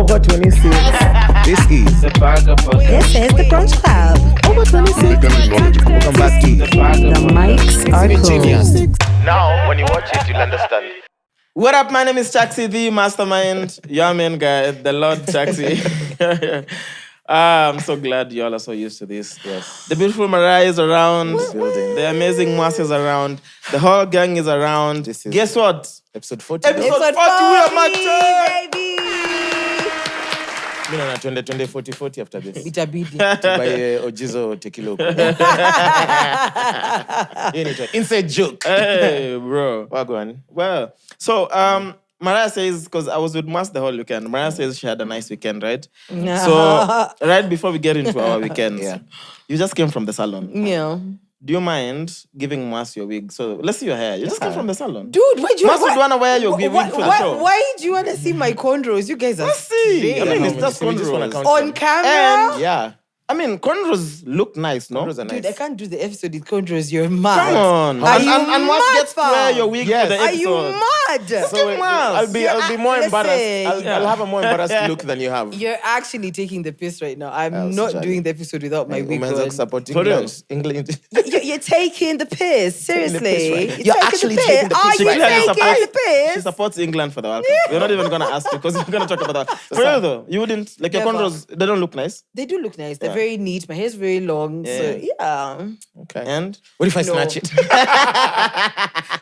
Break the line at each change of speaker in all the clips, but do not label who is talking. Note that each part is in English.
Over 26. This is the Barasa Podcast.
This is the Brunch Club.
Over 26. Welcome back to
The mics are closed.
Now, when you watch it, you'll understand.
What up? My name is Chaxy, the mastermind, your main guy, the Lord Chaxy. I'm so glad y'all are so used to this.
Yes.
The beautiful Mariah is around.
Building.
The amazing Mwass is around. The whole gang is around.
This is-
Guess what?
Episode 40.
Episode 40, we are matching.
baby.
Mimi na 20 40 after this.
Itabidi.
By Ojizo Tekilo. Inside joke.
Hey, bro.
Wagwan.
Well, so Mariah says, because I was with Mwass the whole weekend, Mariah says she had a nice weekend, right? So right before we get into our weekends,
Yeah.
you just came from the salon.
Yeah.
Do you mind giving Mwass your wig? So let's see your hair. You just came from the salon.
Dude, why do you
Mwass would want to wear your wig for the show.
Why do you want to see my cornrows? You guys are
Let's see. I mean,
Yeah,
it's just
we just wanna
cornrows.
count
on camera.
And-
Yeah.
I mean, cornrows look nice, no?
Those are nice.
Dude, I can't do the episode with cornrows. You're mad.
Come on.
Are you
and Mwass
mad,
gets to wear
fam?
your wig
Yes.
for the
Are you
episode.
mad?
So I'll be more
Listen,
embarrassed. I'll have a more embarrassed look than you have.
You're actually taking the piss right now. I'm not
sorry.
doing the episode without my wig
Women's
on.
support
For real?
England.
You're taking the piss. Seriously.
right now.
You're
actually taking the piss
Are
right
you
now.
taking the
She
piss?
supports England for the World Cup. We're not even going to ask you because we're going to talk about that. For real though, you wouldn't, like your
Never.
cornrows, they don't look nice.
They do look nice. They're
Yeah.
very neat. My hair's very long. So, yeah.
Okay.
And
What if I
No.
snatch it?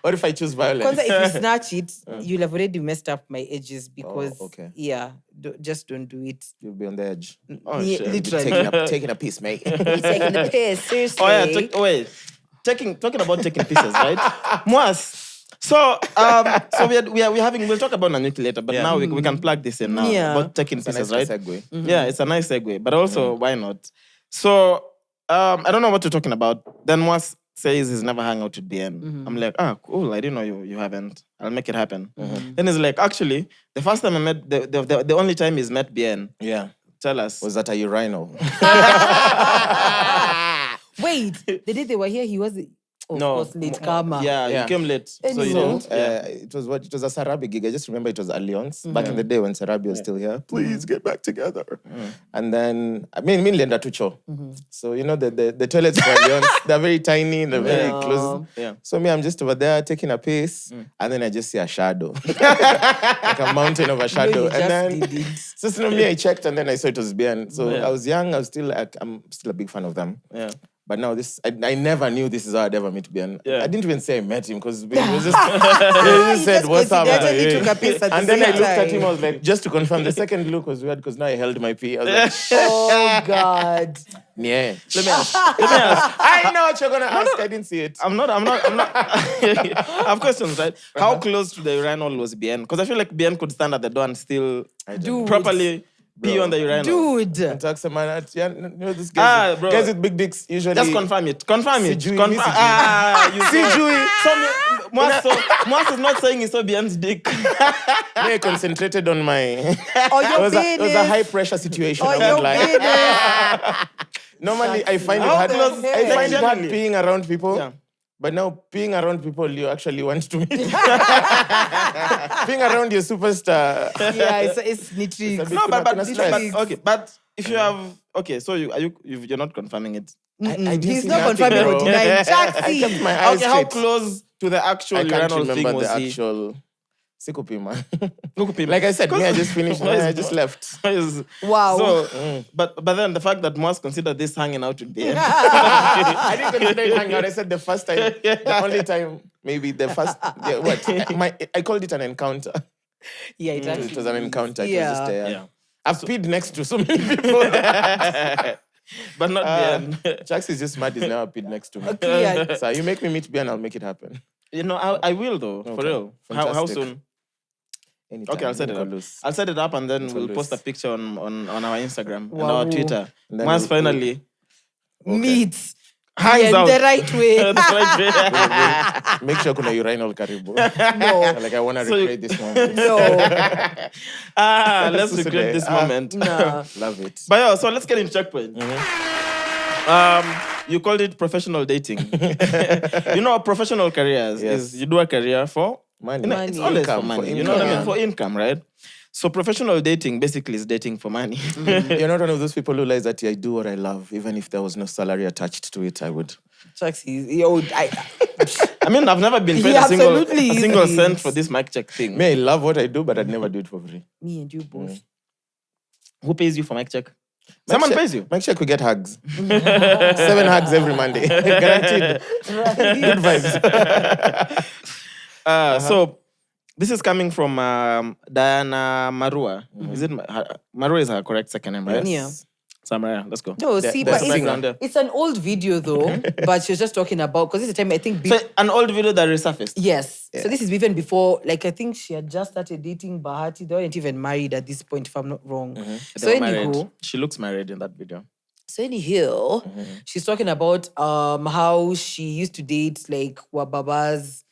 What if I choose violence?
Kwanza, if you snatch it, you'll have already messed up my edges because,
okay.
yeah, just don't do it.
You'll be on the edge.
oh,
Yeah,
shit.
literally.
Taking a piece, mate.
You're taking the piss. Seriously.
Oh yeah, wait. Talking about taking pieces, right? Mwass. So we're having, we'll talk about Nanyuki later, but now we can plug this in now.
Yeah.
About taking
It's a
pieces,
nice
right?
segue.
Yeah, it's a nice segue, but also why not? So I don't know what you're talking about. Then Mwass says he's never hung out with BN. I'm like, cool. I didn't know you haven't. I'll make it happen. Then he's like, actually, the first time I met, the only time he's met BN.
Yeah.
Tell us.
Was that a urinal?
Wait, the day they were here, he was, of course, late karma.
Yeah,
Yeah.
you came late. So you
Anyway.
didn't. Yeah.
It was a Sarabi gig. I just remember it was Alliance back in the day when Sarabi was still here. Please get back together. And then me Lenda Tucho. So you know the toilets for Alliance, they're very tiny, they're very close.
Yeah.
So me, I'm just over there taking a piss, and then I just see a shadow, like a mountain of a shadow.
you
And
just
then
did it.
so me, I checked, and then I saw it was BN. So
Yeah.
I was young. I'm still a big fan of them.
Yeah.
But now I never knew this is how I'd ever meet Ben.
Yeah.
I didn't even say I met him because he just said, what's up?
coincidentally took a piss at the
And then I
same
looked at
time.
him, I was like, just to confirm, the second look was weird because now I held my pee. I was like,
Oh, God.
yeah.
Let me ask.
I know what you're going to ask. I didn't see it.
I'm not. I have questions, right? How close to the urinal was BN? Because I feel like BN could stand at the door and still
Dude.
properly pee on the urinal.
Dude.
And talks a man at, you know, this guys,
bro.
guys with big dicks usually.
Just confirm it. Confirm it.
Sijui,
Confirm.
mi sijui.
You
Sijui.
So Mwass is not saying he saw BN's dick.
I concentrated on my...
Oh,
It
your
was a high
business.
pressure situation.
Oh,
I
your
won't lie.
business.
Normally, I find it
How
hard.
close-
I find it hard
Generally.
peeing around people.
Yeah.
But now, peeing around people you actually want to meet. Peeing around your superstar.
Yeah, it's nitty.
It's a bit-
No, but
Kuna
okay. But if you have so you're not confirming it.
I didn't
He's
see
not
nothing,
confirming
bro.
or denying.
I kept
Jaxy.
my eyes
Okay, how
straight.
close to the actual
I can't
urinal thing
remember
was
the
he?
actual... Sikupima.
Like
Like I said, me, I just finished. I just left.
Wow.
So, but then the fact that Mwass considered this hanging out with BN.
I didn't consider it hang out. I said the first time, the only time, maybe the first. Yeah, what? I called it an encounter.
Yeah, it actually
It was an encounter. It
Yeah.
was just,
Yeah.
I've peed next to so many people.
But not BN.
Chaxy is just mad. He's never peed next to me.
Yeah.
So you make me meet Bian, I'll make it happen.
You know, I will though, for
Okay.
real. How
Fantastic.
soon?
Anytime.
Okay, I'll set it up.
Nicholas.
I'll set it up and then we'll
Nicholas.
post a picture on our Instagram and
Wow.
our Twitter.
And then
Once
we'll-
finally
Meets.
hangs
Yeah,
out.
the right way.
The right way.
Make sure kuna urinal karibu.
No.
Like I want to
So you-
recreate this moment.
No.
Let's
So
recreate
today,
this moment.
Nah.
Love it.
But yeah, so let's get in checkpoint. You called it professional dating. You know, professional careers
Yes.
is you do a career for
Money.
you know, it's always
Income,
for money.
for
You know what I mean?
income.
For income, right? So professional dating basically is dating for money.
You're not one of those people who lies that I do what I love, even if there was no salary attached to it. I would.
Chaxy, yo,
I mean, I've never been paid
He
a single
absolutely
cent
is.
for this mic check thing.
Me, I love what I do, but I'd never do it for free.
me and you both.
Who pays you for mic check? Someone pays you.
Make sure we get hugs. 7 hugs every Monday. Guaranteed. Good vibes.
So this is coming from Diana Marua. Is it Marua is her correct second name, right?
Yeah.
So Mariah, let's go.
No, see,
there's
but
a background there.
it's an old video though, but she was just talking about, because this is the time I think...
So an old video that resurfaced.
Yes. So this is even before, like I think she had just started dating Bahati. They weren't even married at this point, if I'm not wrong. So
They were married.
anyhow,
She looks married in that video.
she's talking about how she used to date like wababas,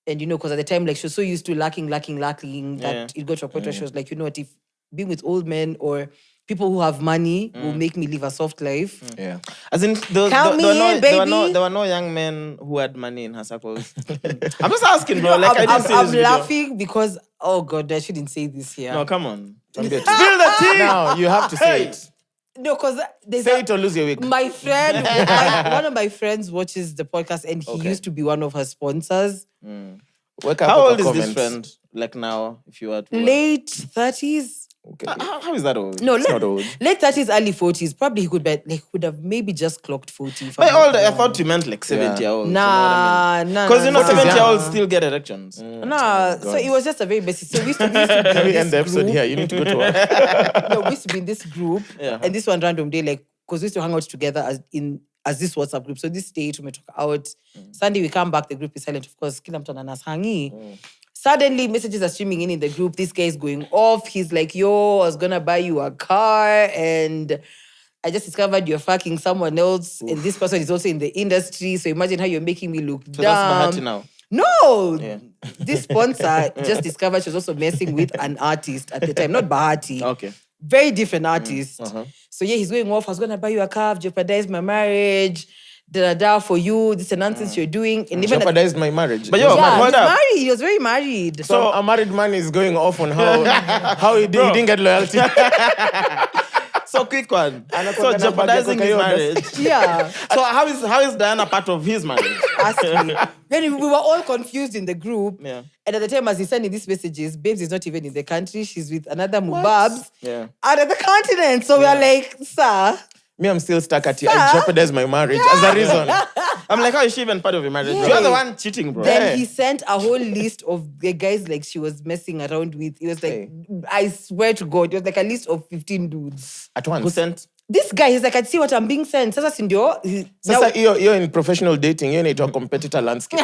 and because at the time like she was so used to lacking that it got to a point where she was like, you know what, if being with old men or people who have money will make me live a soft life.
Yeah.
As in, there were no young men who had money in her circles. I'm just asking, bro. Like, I didn't see this
I'm
video.
laughing because, oh God, I shouldn't say this here.
No, come on.
Spill
the tea.
Now, you have to say it.
No, because
Say it or lose your wig.
my friend, one of my friends watches the podcast, and he used to be one of her sponsors.
Wake up
How
with
old
the
is this
comments.
friend? Like now, if you were to...
Late 30s.
Okay.
How is that old?
No,
not old.
late 30s, early 40s. Probably he could have maybe just clocked 40. if I'm
By
not
old, I
wrong.
thought you meant like 70-year-olds.
Nah.
Because you know, 70-year-olds still get erections.
Nah, so it was just a very basic. So we used to be in
Can we
this
end the episode
group.
here? You need to go to work.
No, we used to be in this group,
Yeah.
and this one random day, like, because we used to hang out together as this WhatsApp group. So this day, we talk out. Sunday we come back, the group is silent. Of course, kila mtu ananas hangi. Suddenly, messages are streaming in the group. This guy is going off. He's like, yo, I was going to buy you a car. And I just discovered you're fucking someone else. And this person is also in the industry. So imagine how you're making me look
So
dumb.
that's Bahati now.
No.
Yeah.
This sponsor just discovered she was also messing with an artist at the time. Not Bahati.
Okay.
Very different artist. So yeah, he's going off. I was going to buy you a car. Jeopardize my marriage. Da for you. This is nonsense you're doing. And even
Jeopardized my marriage.
But yo,
yeah,
hold
he's
up.
married. He was very married.
So a married man is going off on how he didn't get loyalty.
So quick one. So
Anakuwa
jeopardizing his
gonna
marriage.
Yeah.
So how is Diana part of his marriage?
Ask me. Then we were all confused in the group.
Yeah.
And at the time, as he's sending these messages, Babes is not even in the country. She's with another Mubabs
Yeah.
out of the continent. So we are like, sir.
Me, I'm still stuck at it. I jeopardized my marriage as a reason.
I'm like, how is she even part of your marriage?
Yeah.
You're the one cheating, bro.
Then he sent a whole list of the guys like she was messing around with. It was like,
Hey.
I swear to God, it was like a list of 15 dudes.
At once.
Who sent?
This guy, he's like, I see what I'm being sent. Sasa sindio.
Sasa, you're in professional dating. You're in a competitor landscape.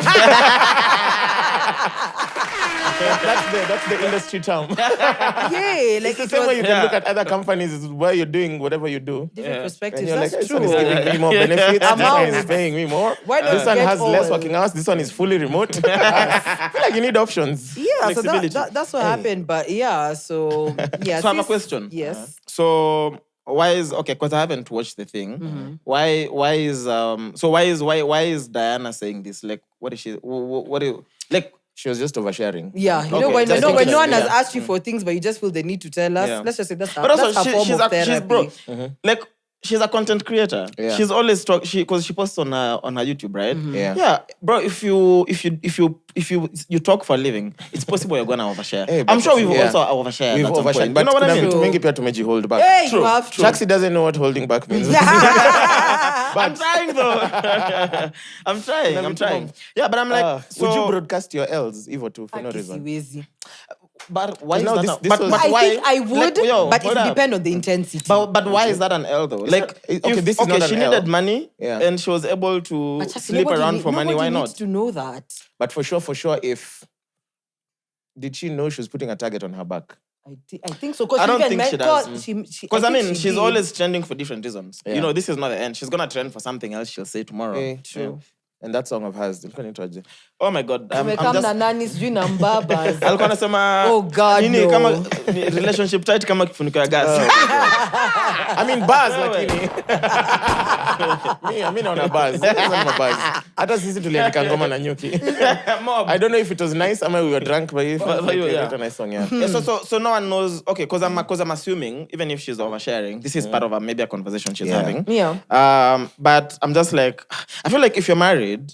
That's the industry term.
Yeah, like
It's the
it
same way
was
you can look at other companies is where you're doing whatever you do.
different
And
perspectives.
you're like,
That's
this one
true.
is giving me more benefits. This one is
Amount.
paying me more.
Why not
This one
get
has less
all?
working hours. This one is fully remote. I feel like you need options.
Yeah, so
Flexibility.
that's what happened. But yeah, so yeah.
So I have a
sis-
question.
Yes.
So why is because I haven't watched the thing. Why is Diana saying this? Like, what is she? What is like?
She was just oversharing.
Yeah, you know
Okay,
when
just
no
in
when
case,
no one has
yeah.
asked you for things, but you just feel the need to tell us.
Yeah.
Let's just say that's her,
But also,
that's her form of
she's
therapy.
bro. Like, she's a content creator.
Yeah.
She's always because she posts on her YouTube, right?
Yeah.
Yeah, bro. If you talk for a living, it's possible you're gonna overshare.
Hey, but
I'm sure we've
yeah.
also overshared.
We've
at some
overshared.
point.
But
You know what I
kuna
mean?
vitu mingi pia tumejihold back.
Hey,
True,
you have to.
Chaxy doesn't know what holding back means.
I'm trying though. I'm trying. Yeah, but I'm like, so,
would you broadcast your L's, Evo, too, for no reason?
Siwezi.
But why is
No,
that?
this-
not-
this
but,
was-
but
I
why?
think I would,
Like, yo,
but it
hold
would
up.
depend on the intensity.
But why is that an L though? Like,
okay, this is not
she
an L.
needed money,
Yeah.
and she was able to
But Chaxy,
sleep
nobody
around for money. Why
nobody needs
not?
to know that.
But for sure, did she know she was putting a target on her back?
I think so. 'Cause
I
she
don't
even
think she
meant-
does.
think
Because I mean,
she
she's
did.
always trending for different reasons.
Yeah.
You know, this is not the end. She's gonna trend for something else. She'll say tomorrow.
Eh,
True.
And that song of hers, ilikuwa inaitwa aje?
Oh my God, I'm
Tumekam
just.
na nani sijui na mbabas.
Alikuwa anasema
Oh God,
nini
no.
kama relationship tight kama kifuniko ya gas.
I mean bars lakini. Mimi naona bars. Bars. Hata sisi tuliandika ngoma na nyuki. I don't know if it was nice or we were drunk but it was a nice song, yeah.
So no one knows, okay, because I'm assuming even if she's oversharing, this is part of maybe a conversation she's having.
Yeah.
But I'm just like, I feel like if you're married,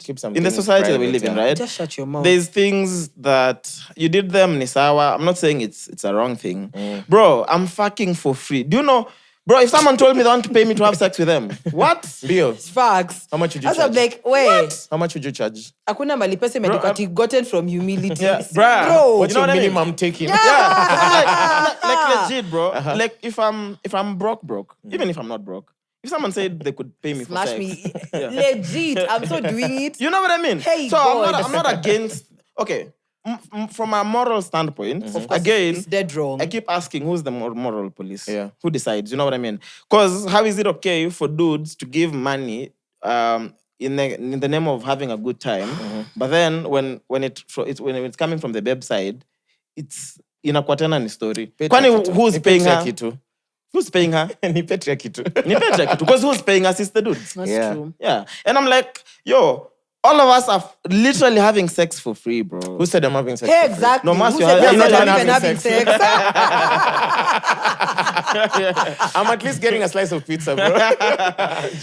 keep some
in the society that we live in, right?
Just shut your mouth.
There's things that you did them, Nisawa. I'm not saying it's a wrong thing. Bro, I'm fucking for free. Do you know, bro, if someone told me they want to pay me to have sex with them, what?
Bio.
Facts.
How much would you
As
charge?
I'm like, wait.
How much would you charge?
Hakuna mali pesa imeandikwa gotten from humility.
Yeah, bro.
What's
You know
your
what I mean?
minimum taking?
like legit, bro. Like if I'm broke, even if I'm not broke, if someone said they could pay me for
Smash
sex,
me. Legit. I'm so doing it.
you know what I mean?
Hey,
so
boy.
I'm not against. Okay, from a moral standpoint, again,
It's dead wrong.
I keep asking, who's the moral police?
Yeah.
Who decides? You know what I mean? Because how is it okay for dudes to give money in the name of having a good time, but then when it's coming from the babe side, it's inakuwa tena ni story. Kwani who's paying her? Who's paying her?
Ni Petria kitu.
Because who's paying us is the dude.
That's true.
Yeah. And I'm like, yo, all of us are literally having sex for free, bro.
Who said I'm having sex?
Hey,
for free?
exactly.
No, Mwass,
Who
you're
said
not
you're not
having
even having
sex.
sex?
I'm at least getting a slice of pizza, bro.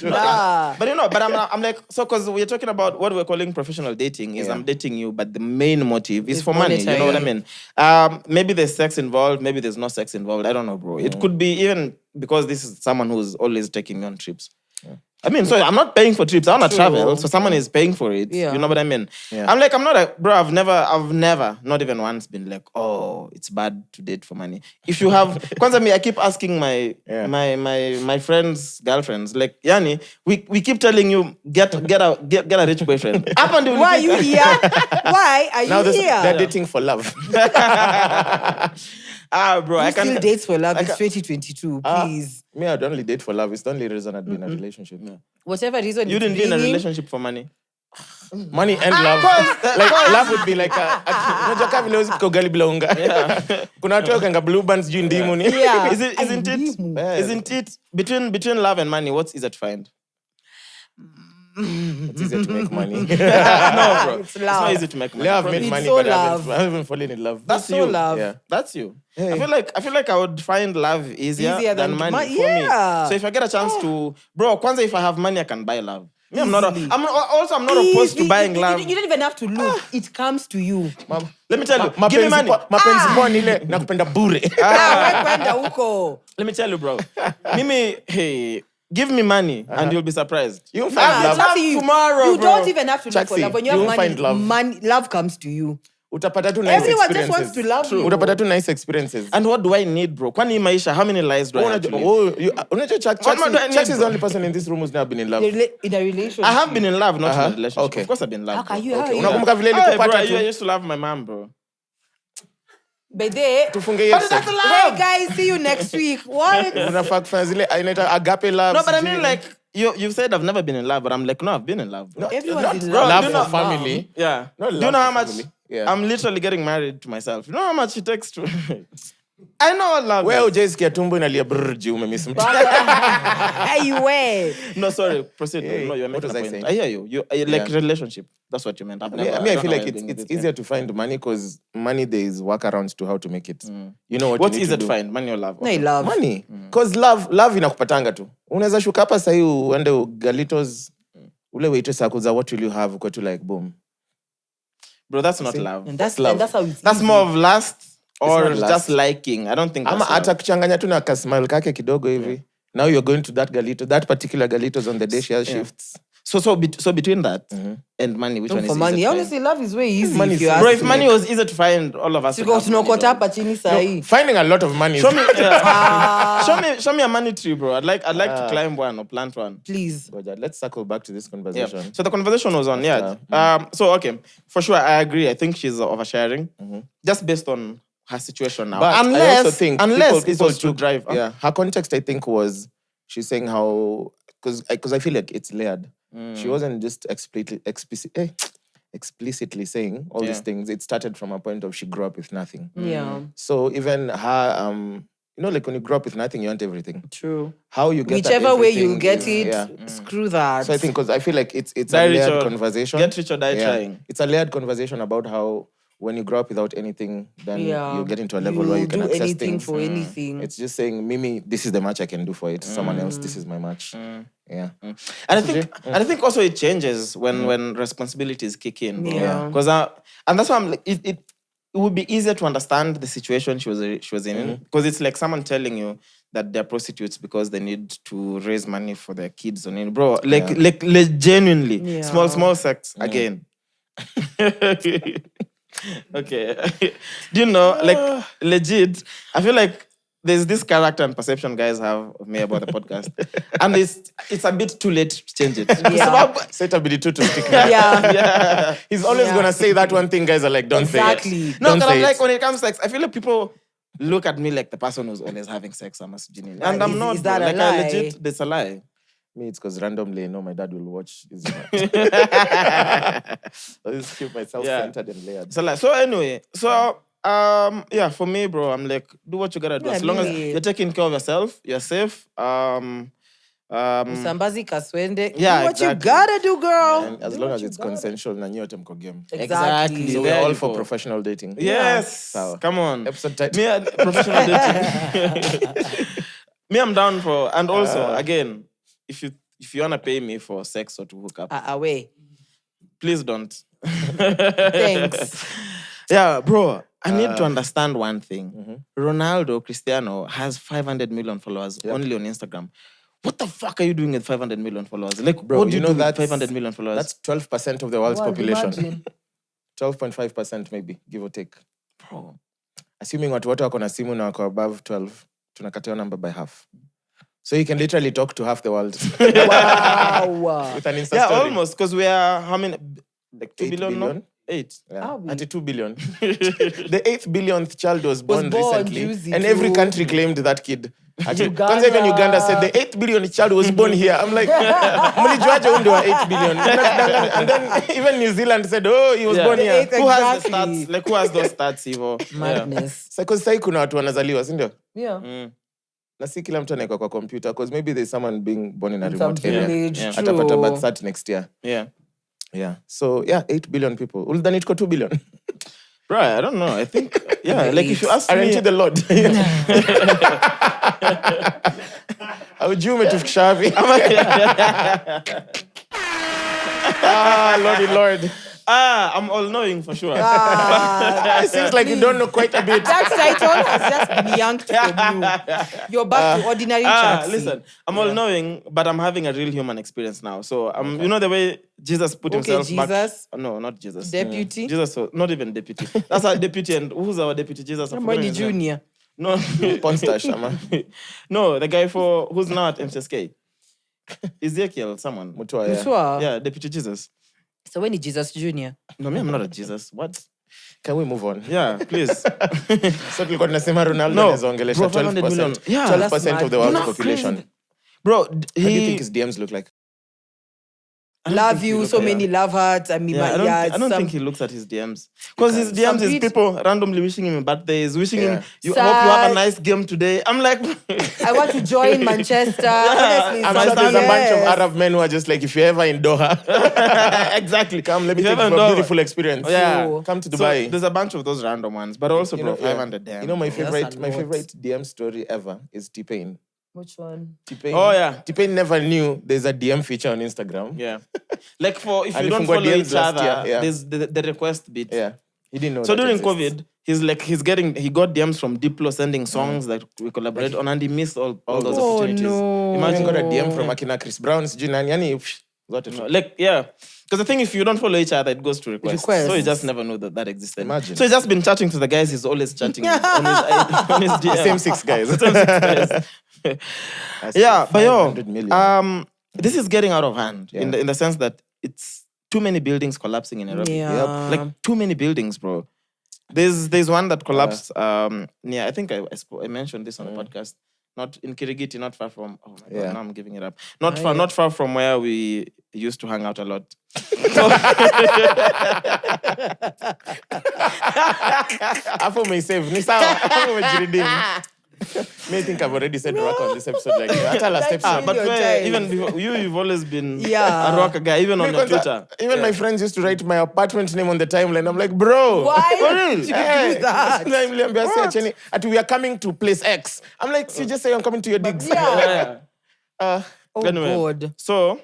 Nah.
But I'm like, so because we're talking about what we're calling professional dating is I'm dating you, but the main motive is
It's
for money. You know what I
monetary.
mean? Maybe there's sex involved, maybe there's no sex involved. I don't know, bro. It could be even because this is someone who's always taking me on trips. I mean, so I'm not paying for trips. I want to travel, so someone is paying for it.
Yeah.
You know what I mean?
Yeah.
I'm like, I'm not a bro. I've never, not even once, been like, oh, it's bad to date for money. If you have, kwanza me, I keep asking my friends' girlfriends, like, Yani, we keep telling you get a rich boyfriend.
Why are you here? Why are
Now
you here?
they're dating for love.
Bro, I
Who still
can.
dates for love? It's 2022, please.
Me, I'd only date for love. It's the only reason I'd be in a relationship.
Whatever reason
You
it's
didn't be in a
bringing,
relationship for money.
Money and love. Like love would be like unajua kama vile usiku ugali bila unga. Kuna watu wakanga blue bands juu ndimu ni.
Yeah.
Isn't it between love and money, what's easier to find?
It's easier to make money.
No, bro. It's
love.
not easy to make money.
Yeah, I've
I
made
It's
money,
so
but
love.
I haven't fallen in love.
That's
so
you.
love.
Yeah.
That's you.
Hey.
I feel like I would find love easier than money for
yeah.
me. So if I get a chance to, bro, kwanza if I have money, I can buy love. Me, I'm not
Easily.
I'm not opposed to buying love.
You don't even have to look. It comes to you.
Let me tell you, give me money.
Mapenzi poa ni ile nakupenda bure.
Wewe kwenda huko.
Let me tell you, bro. Mimi, hey, give me money and you'll be surprised.
You'll find love.
Chaxy,
tomorrow,
you
bro.
don't even have to look for
Chaxy,
love. When you
you
have
won't
money,
find love.
love comes to you.
Utapata tu nice
Everyone just
experiences.
wants to love you.
Utapata tu nice experiences.
And what do I need, bro? Kwani maisha, how many lies do I have to live?
Unajua
more do I need,
Chaxy is the
bro?
only person in this room who's never been in love.
In a relationship.
I have been in love, not in a relationship.
Okay.
Of course I've been in love.
How can
bro.
you? How are you?
Unakumbuka vile
Hey, bro,
ilikupata
I
tu.
used to love my mom, bro.
By the
Tufunge hiyo
But that's
set.
hey guys, see you next week. What?
Unafaa kufanya zile inaitwa agape love.
No, but I
sijui.
mean, like, you've said I've never been in love, but I'm like, no, I've been in love, bro.
Everyone's in
bro,
love.
love
do
for
not-
family.
Yeah.
Not
Do you
love
know how
for
much?
family. Yeah.
I'm literally getting married to myself. You know how much it takes to... I know what love
Wewe
is.
hujaisikia tumbo inalia brr juu umemiss mtu.
Hey, where?
No, sorry. Proceed.
Hey,
No, you're
what
making
was
a
I
point.
saying?
I hear you. You like
Yeah.
relationship. That's what you meant. I've never,
I
don't
feel
know
like
why
it's
you're doing this,
easier to find money because money there is workarounds to how to make it. You know what
What's
you need
easier
to
to
do.
find? Money or love?
No, love.
Money. Because love inakupatanga tu. Unaweza shuka hapa sasa uende Galitos ule waitress akuza what will you have uko tu like boom.
Bro, that's not love.
And that's
love.
how it's
That's
easy.
more of lust or
not lust.
just liking. I don't think
Ama
that's love.
hata kuchanganya tu na kasmile kake kidogo hivi. Now you're going to that Galito, that particular Galitos on the day she has shifts.
So between that and money, which one is
For
easier
money.
to find?
Honestly, love is way easy.
Money
if
is-
you
Bro,
ask
if
me.
money was easier to find, all of us would
Tuko
have money,
tunokota
bro.
hapa chini sahi.
Finding a lot of money.
Show me, show me a money tree, bro. I'd like to climb one or plant one.
Please.
Roger, let's circle back to this
Yeah.
conversation.
So the conversation was on, So okay, for sure, I agree. I think she's oversharing, just based on her situation now.
But I also think
unless
people
to drive.
Yeah, her context I think was she's saying how because I feel like it's layered. She wasn't just explicitly saying all these things. It started from a point of she grew up with nothing.
Yeah.
So even her you know, like when you grow up with nothing, you want everything.
True.
How you get that
Whichever way you
everything
get
is-
it,
yeah.
screw that.
So I think because I feel like it's a
Die rich
layered
or
conversation.
get rich or die trying.
It's a layered conversation about how when you grow up without anything, then you get into a level where you can
do
access
anything
things.
for anything.
It's just saying, Mimi, this is the match I can do for it. Someone else, this is my match. Yeah.
And I think also it changes when responsibilities kick in, bro.
Yeah.
Because and that's why I'm like, it would be easier to understand the situation she was in, because it's like someone telling you that they're prostitutes because they need to raise money for their kids, bro. Like genuinely small sex again. Okay. Do you know, like, legit, I feel like there's this character and perception guys have of me about the podcast. And it's a bit too late to change it.
Yeah.
Set ability to stick.
Yeah.
He's always gonna say that one thing, guys are like, don't say
Exactly.
it.
No,
Don't
because
say
I'm
it.
like, when it comes to sex, I feel like people look at me like the person who's always having sex. I'm assuming. And I'm
Is-
not.
is that
bro.
a
Like,
lie?
I legit, that's a lie.
Me, it's because randomly I know my dad will watch. I just keep myself centered and layered.
It's a lie. So anyway, yeah, for me, bro, I'm like, do what you gotta do.
Yeah,
As long as
really.
you're taking care of yourself, you're safe.
Msambazi kaswende.
Yeah,
Do what
exactly.
you gotta do, girl.
And as
Do
long
what
as
you
it's
gotta.
consensual, na nyote mko game.
Exactly.
So
There
we're all
you
for
go.
professional dating.
Yes.
Sawa.
Come on.
Episode title.
Me, professional dating. Me, I'm down for. And also, again, if you wanna pay me for sex or to hook up,
Away.
please don't.
Thanks.
Yeah, bro. I need to understand one thing. Ronaldo Cristiano has 500 million followers only on Instagram. What the fuck are you doing with 500 million followers? Like,
Bro,
what do you
know
do with
that's
500 million followers?
That's 12% of the world's population.
Imagine.
12.5% maybe, give or take.
Bro.
Assuming watu wote wako na simu na wako above 12, tunakata your number by half. So you can literally talk to half the world.
Wow.
With an Insta
Yeah,
story.
almost. Because we are, how many? Like 2
8
billion?
billion?
No? 8.
Yeah.
Are we?
32 billion. The 8th billionth child was born recently.
juicy
And every
too.
country claimed that kid.
Uganda.
Kwanza even Uganda said the 8th billionth child was born here. I'm like, mlijuaje huyu ndio wa 8 billion? And then even New Zealand said, oh, he was born here.
eighth-
Who has the
Exactly.
stats? Like, who has those stats, Ivo?
Madness.
Because sasa kuna watu wanazaliwa, si ndio?
Yeah.
Na si kila mtu anaeka kwa computer because maybe there's someone being born in a
Some
remote area.
village.
Yeah.
Atapata birth
True.
cert next year.
Yeah.
Yeah. So, yeah, 8 billion people. Ulidhani tuko 2 billion.
Bro, I don't know. I think, yeah, like if you ask
Aren't
me...
you the Lord? Aujui umetufikisha wapi? Lordy Lord.
I'm all-knowing for sure.
It seems like you don't know quite a bit.
That title has just been yanked from you. You're back to ordinary Chaxy.
Listen, I'm all-knowing, but I'm having a real human experience now. So, you know the way Jesus put himself back...
Jesus.
No, not Jesus.
Deputy.
Jesus, not even deputy. That's our deputy, and who's our deputy? Jesus. I've forgotten
Somebody
his name.
junior.
No,
Porn star, Shama.
no, the guy who's now at MCSK. Ezekiel, someone.
Mutua, yeah.
Sure.
Yeah, Deputy Jesus.
So when is Jesus Junior?
No, me, I'm not a Jesus. What?
Can we move on?
Yeah, please.
So tulikuwa tunasema Ronaldo
No,
anaongelesha
bro, 500 million.
12%.
Yeah,
12% of the world's
That's
population.
Bro,
How do you think his DMs look like?
Love you, so many love hearts. I mean,
I don't think he looks at his DMs. Because his DMs is people randomly wishing him birthdays, wishing him, hope you have a nice game today. I'm like...
I want to join Manchester. Honestly,
I'm
some
sure there's a bunch of
yes.
Arab men who are just like, if you're ever in Doha,
exactly.
come, let me
If
take
you're
you
ever
for
in
a
Doha.
beautiful experience.
Yeah.
Come to
So
Dubai.
there's a bunch of those random ones. But also, bro, 500 damn.
You know, my
That's
favorite,
a
my
lot.
favorite DM story ever is T-Pain.
Which one?
T-Pain.
Oh, yeah.
T-Pain never knew there's a DM feature on Instagram.
Yeah. Like if
And
you don't
if we got
follow
DMs
each
last
other,
year, yeah.
there's the request bit.
Yeah. He didn't know
So
that
during
exists.
COVID, he got DMs from Diplo sending songs that we collaborate on, and he missed all those
Oh,
opportunities.
no.
I
Imagine
got a DM from Akina Chris Brown's Junan. Yani, got it.
Like, yeah. Because the thing, if you don't follow each other, it goes to requests.
Requests.
So he just never knew that existed.
Imagine.
So he's just been chatting to the guys he's always chatting on his DM.
The same 6 guys.
Yeah, but
500 million.
this is getting out of hand
Yeah.
in the sense that it's too many buildings collapsing in Nairobi.
Yeah.
Like too many buildings, bro. There's one that collapsed near, I think I mentioned this on the podcast. Not in Kirigiti, not far from, oh my God, now I'm giving it up. Not far from where we used to hang out a lot.
Hapo umeisave. Ni sawa. Hapo umejiredeem. Me, I think I've already said Ruaka on this episode. Like, I tell us
That's
episode.
But
your
where,
time.
even before, you've always been
Yeah.
a rocker guy, even on your
Because
Twitter.
even my friends used to write my apartment name on the timeline. I'm like, bro.
Why did you do that?
We are coming to place X. I'm like, you just say I'm coming to your digs.
Yeah.
Yeah.
Oh,
Anyway.
God.
So,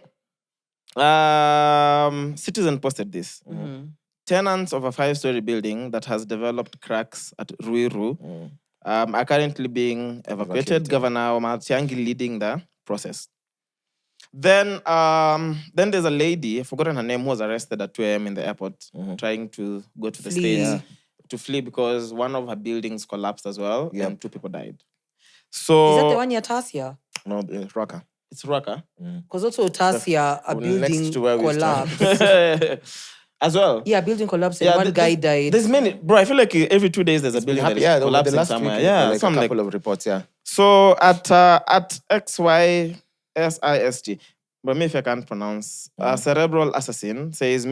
Citizen posted this. Tenants of a 5-story building that has developed cracks at Ruiru are currently being evacuated. Governor Omar Tiangi leading the process. Then there's a lady, I've forgotten her name, who was arrested at 2 a.m. in the airport, trying to go to the States to flee because one of her buildings collapsed as well, and 2 people died. So
Is that the one near Tasia?
No, Ruaka.
it's Ruaka.
Because also Tasia, a building
next to where we
collapsed.
As well.
Yeah, building collapsed and one guy died.
There's many, bro. I feel like every 2 days there's a building that is
Over the
collapsing
last
somewhere.
week,
Yeah,
like a
something
couple of reports,
So at XYSIST, but maybe if I can't pronounce, a cerebral assassin says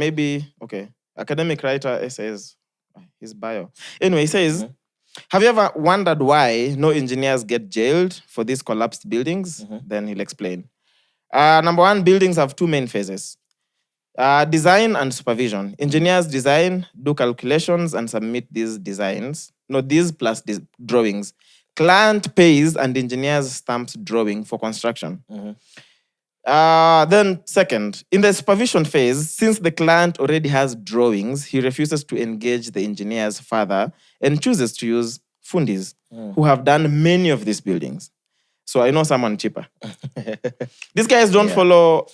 academic writer says his bio. Anyway, he says, have you ever wondered why no engineers get jailed for these collapsed buildings? Then he'll explain. Number 1, buildings have 2 main phases. Design and supervision. Engineers design, do calculations, and submit these designs. No, these plus drawings. Client pays and engineers stamps drawing for construction. Then second, in the supervision phase, since the client already has drawings, he refuses to engage the engineers further and chooses to use fundis who have done many of these buildings. So I know someone cheaper. These guys don't follow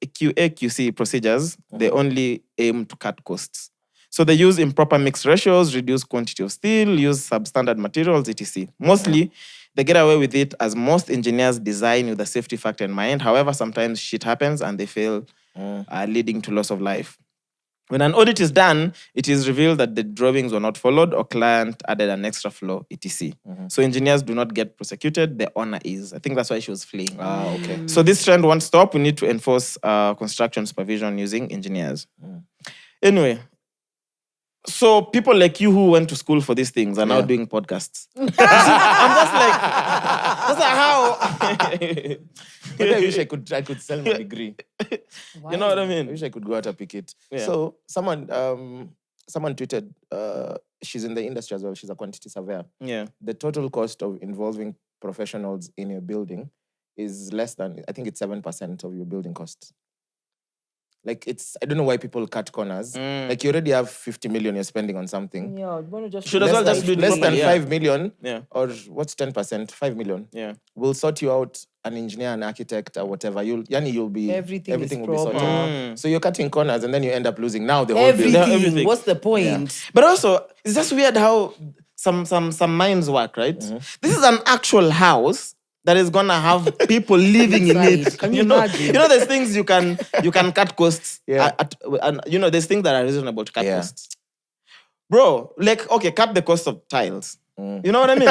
QA/QC procedures. They only aim to cut costs. So they use improper mix ratios, reduce quantity of steel, use substandard materials, etc. Mostly, they get away with it as most engineers design with a safety factor in mind. However, sometimes shit happens and they fail, leading to loss of life. When an audit is done, it is revealed that the drawings were not followed or client added an extra flaw, etc. So engineers do not get prosecuted, the owner is. I think that's why she was fleeing.
Okay.
So this trend won't stop. We need to enforce construction supervision using engineers. Anyway, so people like you who went to school for these things are now doing podcasts. I'm just like, that's like how...
But I wish I could sell my degree.
You know what I
I
mean?
wish I could go out and pick it.
Yeah.
So someone tweeted, she's in the industry as well. She's a quantity surveyor.
Yeah.
The total cost of involving professionals in your building is less than, I think it's 7% of your building cost. Like I don't know why people cut corners. Like you already have 50 million you're spending on something.
Yeah, why not just
Should as well just do it
less than
properly,
5 million.
Yeah.
Or what's 10%? 5 million.
Yeah.
We'll sort you out an engineer, an architect, or whatever. You'll be
Everything is
will be sorted.
proper.
So you're cutting corners and then you end up losing now the whole building.
Everything. What's the point?
But also, it's just weird how some minds work, right? This is an actual house that is gonna have people living in
Inside.
it.
Can you imagine?
You know, there's things you can cut costs.
Yeah.
And you know, there's things that are reasonable to cut
Yeah.
costs. Bro, like, okay, cut the cost of tiles. You know what I mean?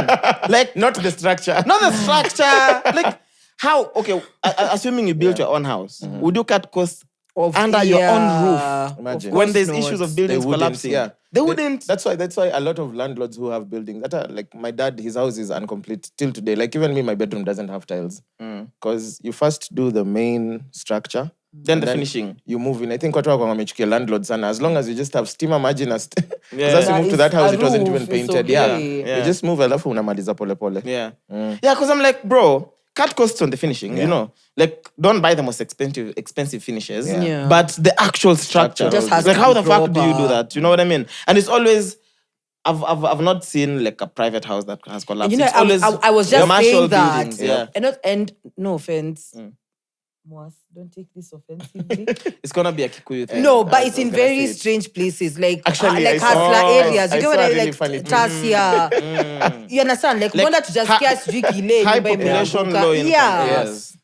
Like,
Not the structure.
not the structure. Like, how? Okay, assuming you built your own house, would you cut costs under your own roof?
Imagine.
When there's
not.
issues of
They
buildings
wouldn't,
collapsing?
yeah.
They wouldn't.
That's why a lot of landlords who have buildings that are like my dad, his house is incomplete till today. Like even me, my bedroom doesn't have tiles because you first do the main structure,
Then
and
the finishing.
You move in. I think watu wako wamechukia landlords sana. As long as you just have steamer margin, as
Yeah.
as you move to that house,
A
it wasn't
roof,
even
it's
painted.
okay.
Yeah, you just move alafu unamaliza pole pole.
Yeah. Yeah, because I'm like, bro, cut costs on the finishing, you know. Like, don't buy the most expensive finishes.
Yeah.
But the actual structure.
Just has
like,
to
how
be
the fuck do you
proper.
do that? You know what I mean? And it's always... I've not seen like a private house that has collapsed.
And you know,
It's always
I was just
commercial
saying that.
buildings, yeah.
And no offense. Mwass, don't take this offensively.
It's gonna be a Kikuyu thing.
No, but
I
it's
was
in
gonna
very
say it.
strange places, like
Actually,
like
I saw-
hustler areas.
I
You get
saw
what
a
I
really
like?
funny thing.
Tasia. You understand? Like, wanda tujasikia sijui kile
High
nyumba
population,
imeanguka.
low income.
Yeah.
Yes.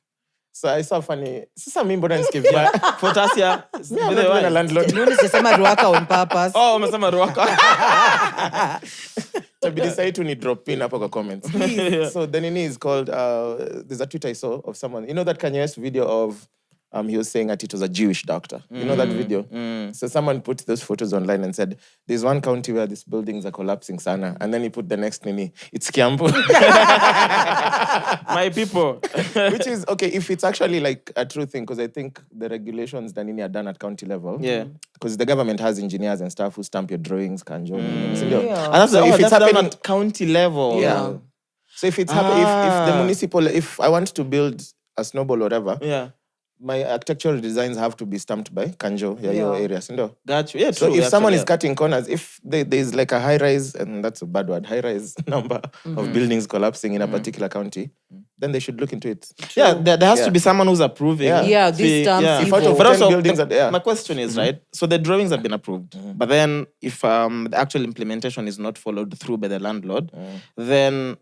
So I saw funny. Sasa mimi mbona nisikie vibaya?
For Tasia,
I'm not even a landlord.
Nione sijasema Ruaka on purpose.
oh, umesema Ruaka.
Tabidi sahi tu ni drop in hapo kwa comments. So the nini is called, there's a tweet I saw of someone. You know that Kanye West video of he was saying that it was a Jewish doctor. You know that video? So someone put those photos online and said, there's one county where these buildings are collapsing, sana. And then he put the next nini, it's Kiambu.
My people.
Which is, okay, if it's actually like a true thing, because I think the regulations that nini are done at county level.
Yeah.
Because the government has engineers and staff who stamp your drawings, kanjo.
Yeah.
And that's,
So if it's
done
happening
at county level.
Yeah.
So if it's if the municipal, if I want to build a snowball or whatever,
Yeah.
my architectural designs have to be stamped by Kanjo, your area.
Got you. Yeah,
So
true.
if someone
actually,
is cutting corners, if there's like a high rise, and that's a bad word, high rise number of buildings collapsing in a particular county, then they should look into it.
Yeah, there has to be someone who's approving.
Yeah, these stamps.
Yeah.
If out of
But
10
also,
buildings
my question is, right? So the drawings have been approved, but then if the actual implementation is not followed through by the landlord, then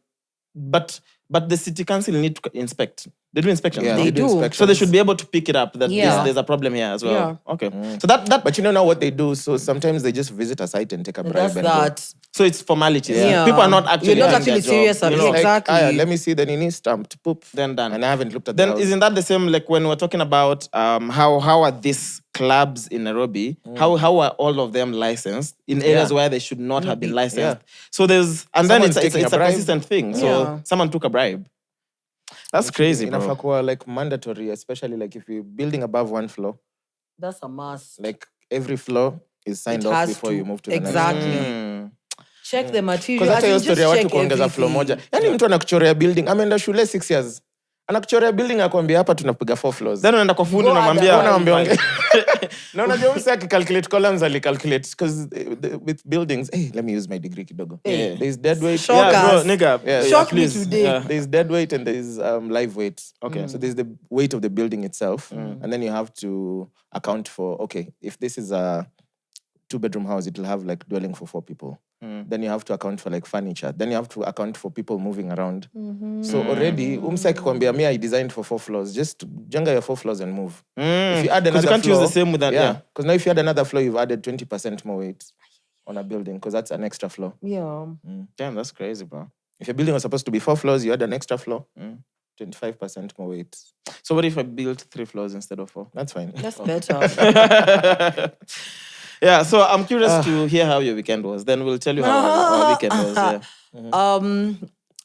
but the city council need to inspect. They do inspections.
Yeah,
no?
They do.
So they should be able to pick it up that
Yeah.
there's a problem here as well.
Yeah.
Okay. So that
But you don't know what they do, so sometimes they just visit a site and take a bribe.
That's
and go.
that.
so it's formalities.
Yeah.
People are not actually
You're not
doing their
actually serious
job,
about
you
it.
know?
Exactly.
Let me see the nini stamped, poop.
Then done.
And I haven't looked at
Then
the house.
isn't that the same like when we're talking about how are these clubs in Nairobi, how are all of them licensed in areas where they should not have been licensed?
Yeah.
So there's then
Someone's
it's
taking
a
a bribe.
consistent thing. So
Yeah.
someone took a bribe. That's crazy, bro.
Inafaa kuwa like mandatory, especially like if you're building above one floor,
That's a must.
like every floor is signed
It
off
has
before
to.
you move to the
Exactly.
next.
Check the material.
Because hata hiyo
As in,
story ya
just
watu
check
kuongeza floor
everything.
moja. Yaani mtu anakuchorea building, ameenda shule 6 years. Anakuchorea building akwambia hapa tunapiga 4 floors.
Then unaenda kwa fundi
Go
unamwambia
other
Unaambia
way.
onge. Na unajua mse akicalculate columns alicalculate because with buildings, hey, let me use my degree kidogo.
Yeah.
There's dead weight.
Shock
yeah, bro,
us.
nigga.
Yeah.
Shock me
please.
today.
Yeah.
There's dead weight and there's live weight. Okay. So there's the weight of the building itself. And then you have to account for, okay, if this is a 2-bedroom house, it will have like dwelling for 4 people. Then you have to account for like furniture. Then you have to account for people moving around. So already, umsek kwambia me I designed for 4 floors. Just jenga your 4 floors and move. If you add
'Cause
another
you can't
floor,
use the same with that. Yeah.
Because now if you add another floor, you've added 20% more weight on a building because that's an extra floor.
Yeah.
Damn, that's crazy, bro.
If your building was supposed to be 4 floors, you add an extra floor, 25% more weight.
So what if I built 3 floors instead of 4?
That's fine.
That's better.
Yeah, so I'm curious to hear how your weekend was. Then we'll tell you how our weekend was. Yeah.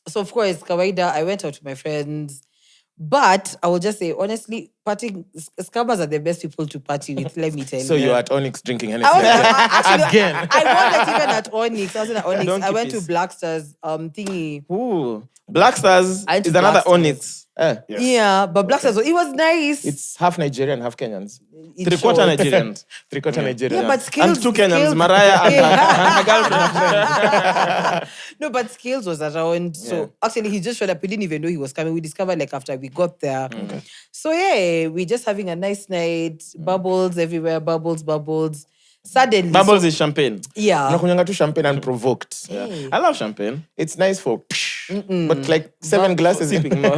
So of course, kawaida, I went out with my friends. But I will just say, honestly, scammers are the best people to party with, let me tell you.
So you're at Onyx drinking
I
anything?
was,
Again.
I wasn't even at Onyx. I wasn't at Onyx.
Don't
I
keep
went to
this.
Black Stars thingy.
Ooh. Black Stars
I went to
is another
Black Stars.
Onyx.
Yeah, but Black Stars, it was nice.
It's half Nigerian, half Kenyans.
It
3/4
showed.
Nigerians.
3/4 Nigerian.
Yeah, but skills.
And 2 Kenyans,
Skills-
Mariah and
Yeah.
her girlfriend.
No, but Skills was around. So actually, he just showed up. We didn't even know he was coming. We discovered like after we got there. So yeah, we just having a nice night. Bubbles everywhere. Bubbles. Suddenly.
Bubbles is champagne.
Yeah.
Unakunyanga tu champagne unprovoked.
Hey.
I love champagne.
It's nice for but like 7 glasses in.
Sipping more.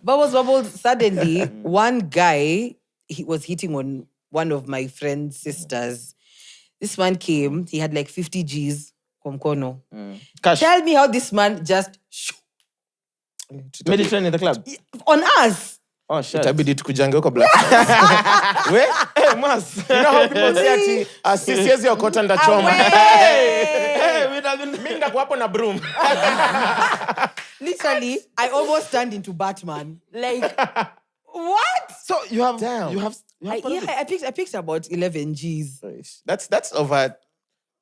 Bubbles. Suddenly, one guy, he was hitting on one of my friend's sisters. This man came. He had like 50 G's from Kono.
Cash.
Tell me how this man just
Made it trend in the club.
on us.
Oh, shit.
Itabidi tukujange huko Black. We?
Hey, Mwass.
You know how people say ati sisiezi okota ndachoma.
Hey, we'd have been...
Mimi ndakuwa hapo na broom.
Literally, I almost turned into Batman. Like, what?
So you have...
Damn.
You have
I picked about 11 G's.
That's over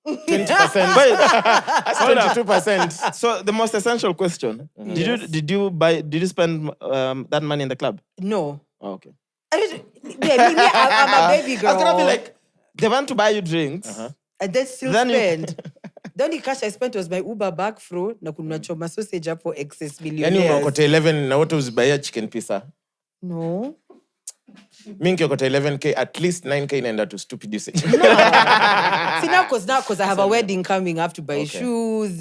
20%.
Wait,
That's 22%.
so the most essential question: Did you spend that money in the club?
No.
Oh, okay.
I'm a baby girl.
I was gonna be like, they want to buy you drinks.
and then still
Then you-
spend. The only cash I spent was my Uber bag fro na kununua choma sausage hapo excess
Yaani
millionaires.
unaokota 11 na wote uzibaia chicken pizza.
No.
Mimi nikiokota 11k, at least 9k inaenda to stupid usage.
See now because I have a wedding coming, I have to buy shoes,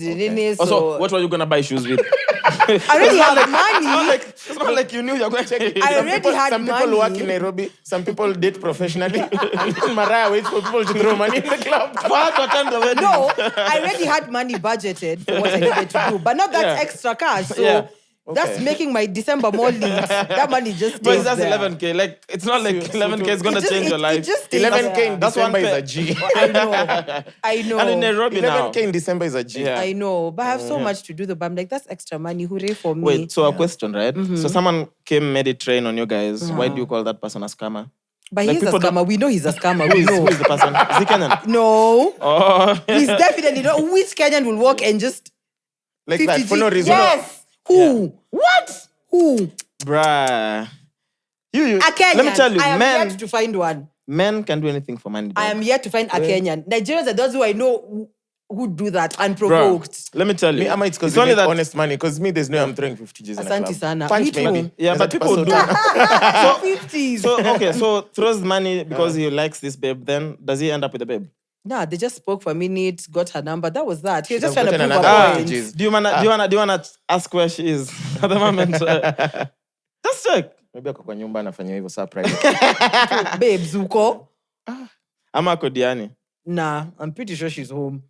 so
Also, what were you gonna buy shoes with?
I already have money.
It's not like you knew you're going to
I already had
Some people
money.
work in Nairobi, some people date professionally. And Mariah waits for people to throw money in the club.
What to attend the wedding?
No, I already had money budgeted for what I needed to do, but not that extra cash. So
Yeah.
That's making my December more lit. That money just
But
stays
that's
there.
11K. Like, it's not like 11K is going to
It just-
change your
it
life.
just stays
11K
there.
in
That's one
December is
pay.
a G.
I know.
And in Nairobi now.
11K in December is a G.
Yeah.
I know, but I have so much to do though. But I'm like, that's extra money. Hooray for me.
Wait, so a question, right? So someone came, made it train on you guys. Why do you call that person a scammer?
But
like
he's a
people don't-
scammer. We know he's a scammer.
Who
We
is,
know.
who is the person? Is he Kenyan?
No.
Oh.
He's definitely not. Which Kenyan will walk and just
Like
50
that, for no
G?
reason.
Yes. Who? What? Who?
Bruh. You.
A Kenyan.
Let me tell you,
I am
men,
yet to find one.
men can do anything for money.
I
dog.
am yet to find a Kenyan. Nigerians are those who I know who do that unprovoked.
Let me tell you.
Me, I might because
it's only
make
that.
honest money. Because me, there's no I'm throwing 50 G's in a
Asante
club.
sana.
Punch
Me too.
maybe.
Yeah,
There's
but
a
people
person
do.
who-
50s.
So okay, so throws money because he likes this babe. Then does he end up with the babe?
Nah, they just spoke for a minute, got her number. That was that. He was
Should
just
have
trying to
gotten
prove a
another
point.
50 Gs.
Do you wanna ask where she is at the moment? Just check.
Maybe ako kwa nyumba anafanya hivyo saa private.
Babe, Zuko.
Ama Kodiani.
Nah, I'm pretty sure she's home.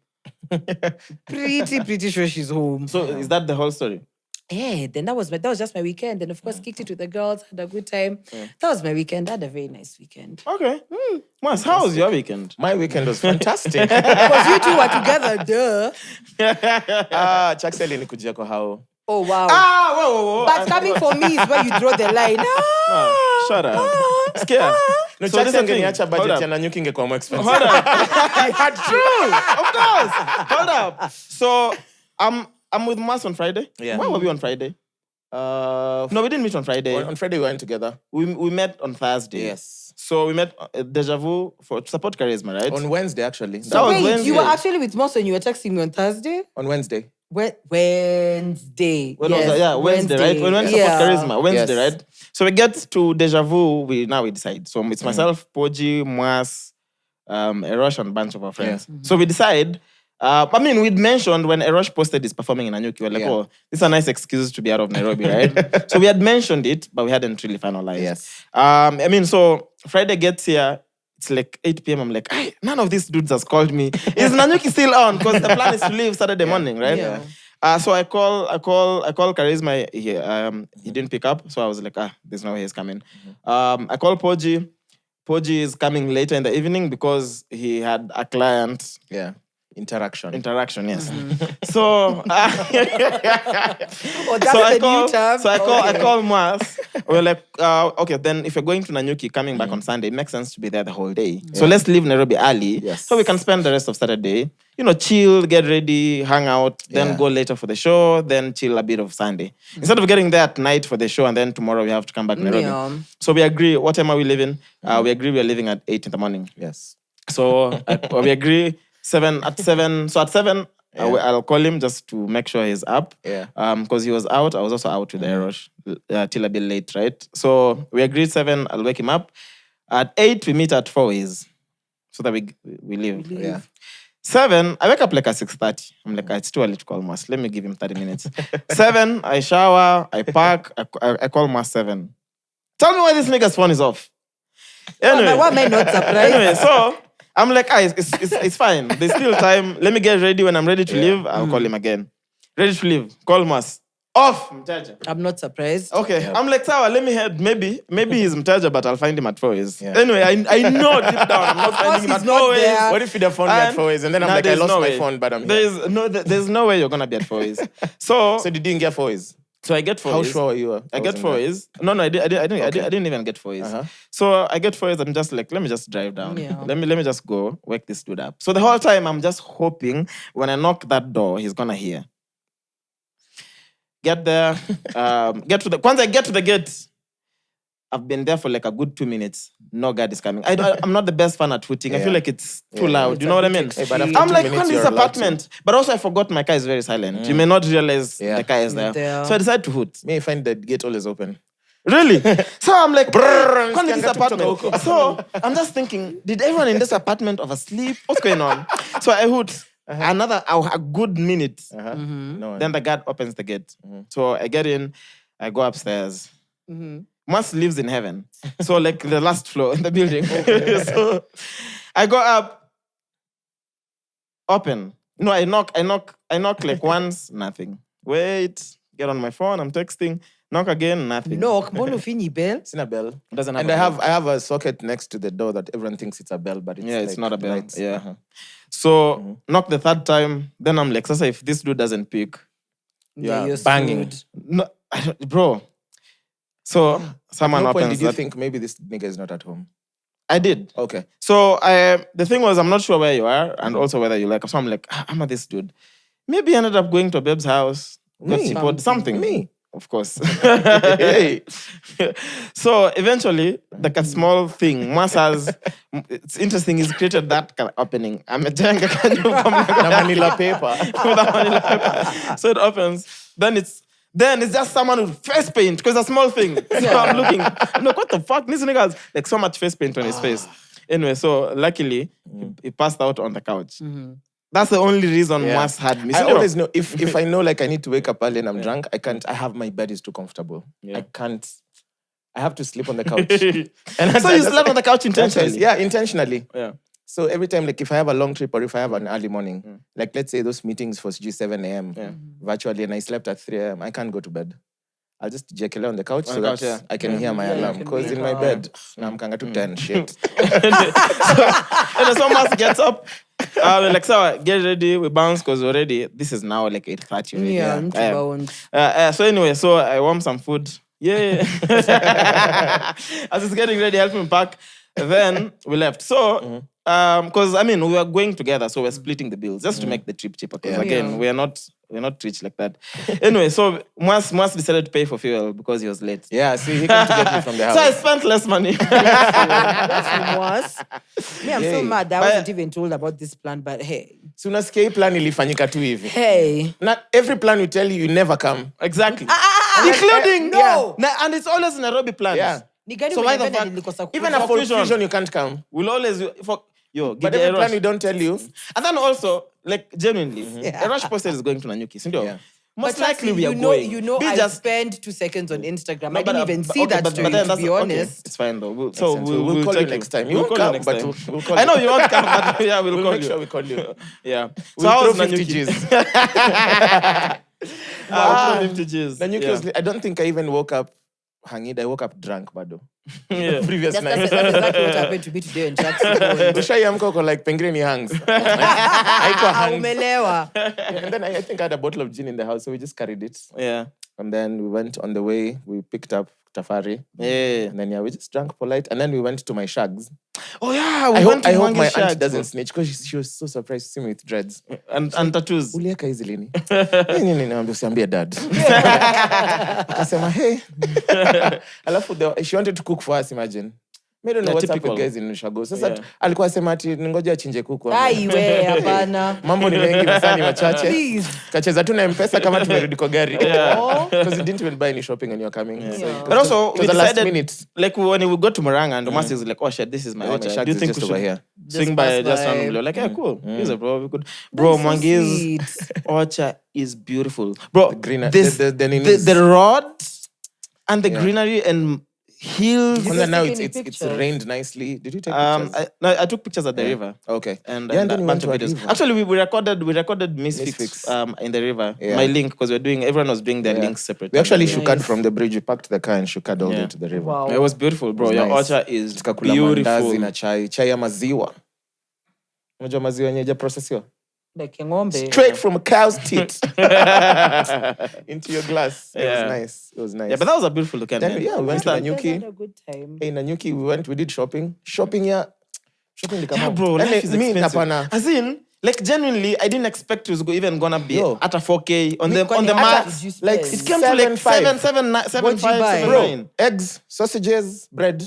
Pretty sure she's home.
So is that the whole story?
Yeah, then that was just my weekend. And of course, kicked it with the girls, had a good time. That was my weekend. I had a very nice weekend.
Okay. Mwass, how was your weekend?
My weekend was fantastic.
Because you two were together, duh.
Chaxy alinikujia kwa hao.
Oh, wow.
Whoa.
But coming for me is where you draw the line.
Shut up. Scare.
No,
So
Chaxy
this is the thing.
angeniacha
Hold
budget
up.
ya Nanyuki ingekuwa more expensive.
Hold up. True. Of course. Hold up. So I'm with Mwass on Friday.
Yeah.
Where were we on Friday? No, we didn't meet on Friday.
On Friday we went together.
We met on Thursday.
Yes.
So we met Deja Vu for to support charisma, right?
On Wednesday, actually.
That was
Wait,
Wednesday.
you were actually with Moss and you were texting me on Thursday?
On Wednesday.
Wednesday.
When
yes,
was that? Yeah, Wednesday, right? When we went to support charisma, Wednesday,
Yes.
right? So we get to Deja Vu, we decide. So it's myself, Poji, Mwass, Erosh, and a bunch of our friends. So we decide. We'd mentioned when Erosh posted his performing in Anyuki, we were like,
Yeah.
oh, this is a nice excuse to be out of Nairobi, right? So we had mentioned it, but we hadn't really finalized.
Yes.
So Friday gets here, it's like 8 p.m. I'm like, none of these dudes has called me. Is Nanyuki still on? Because the plan is to leave Saturday morning, right?
Yeah.
So I call Charisma. He didn't pick up, so I was like, there's no way he's coming. I call Poji. Poji is coming later in the evening because he had a client
Yeah. Interaction.
yes. So
Oh, that's
so
the new term.
So I
Okay.
call Mwass. We're like, okay, then if you're going to Nanyuki, coming back on Sunday, it makes sense to be there the whole day. So let's leave Nairobi early,
Yes.
so we can spend the rest of Saturday, chill, get ready, hang out, then
Yeah.
go later for the show, then chill a bit of Sunday. Instead of getting there at night for the show and then tomorrow we have to come back to Nairobi.
Yeah.
So we agree, what time are we leaving? We agree we are leaving at 8 in the morning.
Yes.
So we agree 7. So at 7, I'll call him just to make sure he's up.
Yeah.
Because he was out. I was also out with the Erosh till a bit late, right? So we agreed 7. I'll wake him up. At 8, we meet at 4 ways, so that we leave.
Yeah.
7, I wake up like at 6:30. I'm like, it's too early to call Mwass. Let me give him 30 minutes. 7, I shower, I pack, I call Mwass 7. Tell me why this nigga's phone is off. Anyway.
Why am I not surprised?
Anyway, so I'm like, it's fine. There's still time. Let me get ready. When I'm ready to leave, I'll call him again. Ready to leave. Call Mwass. Off. Mtaja.
I'm not surprised.
Okay. I'm like, Sawa, let me head. Maybe he's Mtaja, but I'll find him at 4 ways.
Yeah.
Anyway, I know deep down I'm not finding him
he's
at
not
4 ways.
there.
What if you'd have found me at 4 ways? And then I'm like, I
there's
lost
no
my
way.
phone, but I'm here.
There's no way you're gonna be at 4 ways. So
So did you get 4 ways?
I get 4
How
ways.
sure are you?
I get 4 ways. No, I didn't even get 4 ways.
Uh-huh.
So I get 4 ways. I'm just like, let me just drive down.
Yeah.
Let me just go wake this dude up. So the whole time I'm just hoping when I knock that door, he's gonna hear. Get there. Once I get to the gate, I've been there for like a good 2 minutes. No guard is coming. I'm not the best fan at hooting. I feel like it's too loud. You know what I mean?
Hey, but after
I'm
2
like,
minutes,
when this
you're allowed to.
apartment. But also I forgot my car is very silent. You may not realize
Yeah.
the car is there.
There.
So I decided to hoot.
May find the gate always open.
Really? So I'm like,
Brrr,
when is this
sikianga
apartment?
TikTok.
So I'm just thinking, did everyone in this apartment oversleep? What's going on? So I hoot a good minute.
No one.
Then the guard opens the gate. So I get in, I go upstairs. Mwass lives in heaven. So like the last floor in the building. So I go up, open. No, I knock like once, nothing. Wait, get on my phone, I'm texting, knock again, nothing.
Knock, mbona ufinyi bell?
It's in a bell.
Doesn't have
And
a
I
bell.
have a socket next to the door that everyone thinks it's a bell, but it's
It's
like
not a bell.
lights.
Yeah.
Uh-huh.
So knock the third time, then I'm like, Sasa, if this dude doesn't pick,
Yeah, you're
banging.
screwed.
no, bro. So someone
At no point
opens
did you
that.
think maybe this nigga is not at home?
I did.
Okay.
So the thing was, I'm not sure where you are and also whether you like. So I'm like, I'm at this dude. Maybe he ended up going to a babe's house. Got
Me.
seaport, something.
Me.
Of course. Hey. So eventually, like a small thing, Mwass has, it's interesting, he's created that kind of opening. I'm a jenga
Na Manila paper.
with a Manila paper. So it opens. Then it's just someone with face paint, because it's a small thing. So I'm looking, I'm like, what the fuck? This nigga has like so much face paint on his face. Anyway, so luckily, he passed out on the couch. That's the only reason Mwass had me.
I always know if I know like I need to wake up early and I'm drunk, I can't. I have my bed is too comfortable.
Yeah.
I can't. I have to sleep on the couch.
And so you slept on the couch intentionally?
Yeah, intentionally.
Yeah.
So every time, like if I have a long trip or if I have an early morning, like let's say those meetings for 7 a.m. Virtually, and I slept at 3 a.m., I can't go to bed. I'll just jekyll on the couch so that I can hear my alarm. Because in my bed, now I'm kanga to 10 shit.
And then someone gets up. We're like, so get ready, we bounce, because already this is now like 8:30 already.
Yeah, I'm too bound.
So anyway, so I warm some food. Yeah. As it's getting ready, help me pack. Then we left. So, because I mean, we were going together, so we're splitting the bills just to make the trip cheaper. Because again, we're not rich like that. Anyway, so Mwass decided to pay for fuel because he was late.
Yeah, see, he came to get me from the house.
So I spent less money.
That's Mwass. Me, I'm so
Yay.
mad that I wasn't even told about this plan, but hey.
So unasikia hii plan ilifanyika tu hivi.
Hey.
Not every plan we tell you, you never come.
Exactly. Including
no.
And it's always Nairobi plans.
Yeah.
Ni gani
So why the
mwenye
fuck-
nilikosa
Even
kuja?
a full fusion, you can't come.
We'll always
But
give
every
a
plan
rush.
we don't tell you.
And then also, like genuinely,
Yeah.
a rush posted is going to Nanyuki. Sindio?
Yeah.
Most
But
likely
Chaxy,
we are
you know,
going.
You know,
We
I
just
spent 2 seconds on Instagram.
No,
I didn't
but,
even see
okay,
that
but
story,
then
to
that's
be
okay.
honest.
It's fine though.
We'll call you
check
next
it.
time. You
We'll
won't
call you
come,
next
but
time.
we'll call
I
you.
know you won't come, but yeah, we'll call
Make
you.
sure we call you.
Yeah. So
We'll
how
throw
was
50
Nanyuki?
Gs.
We'll throw 50 Gs.
Nanyuki
Yeah.
was, I don't think I even woke up hanged. I woke up drunk, bado.
Yeah.
Previous
That's
night.
exactly what happened to me today in Chaxy.
Ushaiamka uko like pengine ni hangs. Haikuwa hangs.
Umelewa.
And then I think I had a bottle of gin in the house, so we just carried it.
Yeah.
And then we went on the way, we picked up Tafari.
Yeah.
And then we just drank polite. And then we went to my shags.
Oh yeah, we
I
went to
hope my
Mwangi's
aunt
shack.
doesn't snitch because she was so surprised to see me with dreads.
And tattoos.
Ulieka hizi lini? Nini niambia usiambie dad. Akasema hey. Alafu she wanted to cook for us, imagine. I don't know
Yeah,
what's
typical.
up with guys in Ushago. Sasa
Yeah.
alikuwa sema ati ningoja achinje kuku.
Ai we, hapana.
Mambo ni mengi masani machache.
Please.
Kacheza tu na M-Pesa kama tumerudi kwa gari.
Oh.
Because you didn't even buy any shopping when you were coming.
Yeah.
So,
But also,
it
we
was the last
decided,
minute.
like when we got to Moranga and Mwass is like, oh shit, this is my
Yeah, my
orchard.
shags
Do you
is
think
just
we
over
should
here.
swing by
pass
just
by.
randomly? Like, yeah, cool. Here's a bro. We could. Bro,
so
Mwangi's
sweet.
orchard is beautiful. Bro,
The greener-
this,
the
the rod and the
Yeah.
greenery and hills.
And then now
take any
it's
pictures?
rained nicely. Did you take pictures?
I took pictures at the river.
Okay.
And
Yeah, and
a
then we
bunch
went
of
to a
videos.
river.
Actually, we recorded Misfix
Misfix.
in the river.
Yeah.
My link, because everyone was doing their
Yeah.
links separately.
We actually
Nice.
shukad from the bridge. We parked the car and shukad all the
Yeah.
way to the river.
Wow.
It was beautiful, bro.
It was
Your
nice.
orchard is
Tukakula mandazi
beautiful.
na chai. Chai ya maziwa. Unajua maziwa yenye haijaprocessiwa?
Like ng'ombe.
Straight from a cow's teat. Into your glass. It
Yeah.
was nice. It was nice.
Yeah, but that was a beautiful weekend.
Then,
man.
yeah, we went to
You guys
Nanyuki.
had a good time.
Hey, Nanyuki, we did shopping. Shopping
Yeah, bro, life is
me
expensive.
napana.
As in, like genuinely, I didn't expect it was even gonna be
Yo.
at a 4K on the
Kwani hata
max.
did you
Like,
spend?
It came to like
7.5.
7,
What'd you buy?
7,
Bro,
9.
eggs, sausages, bread.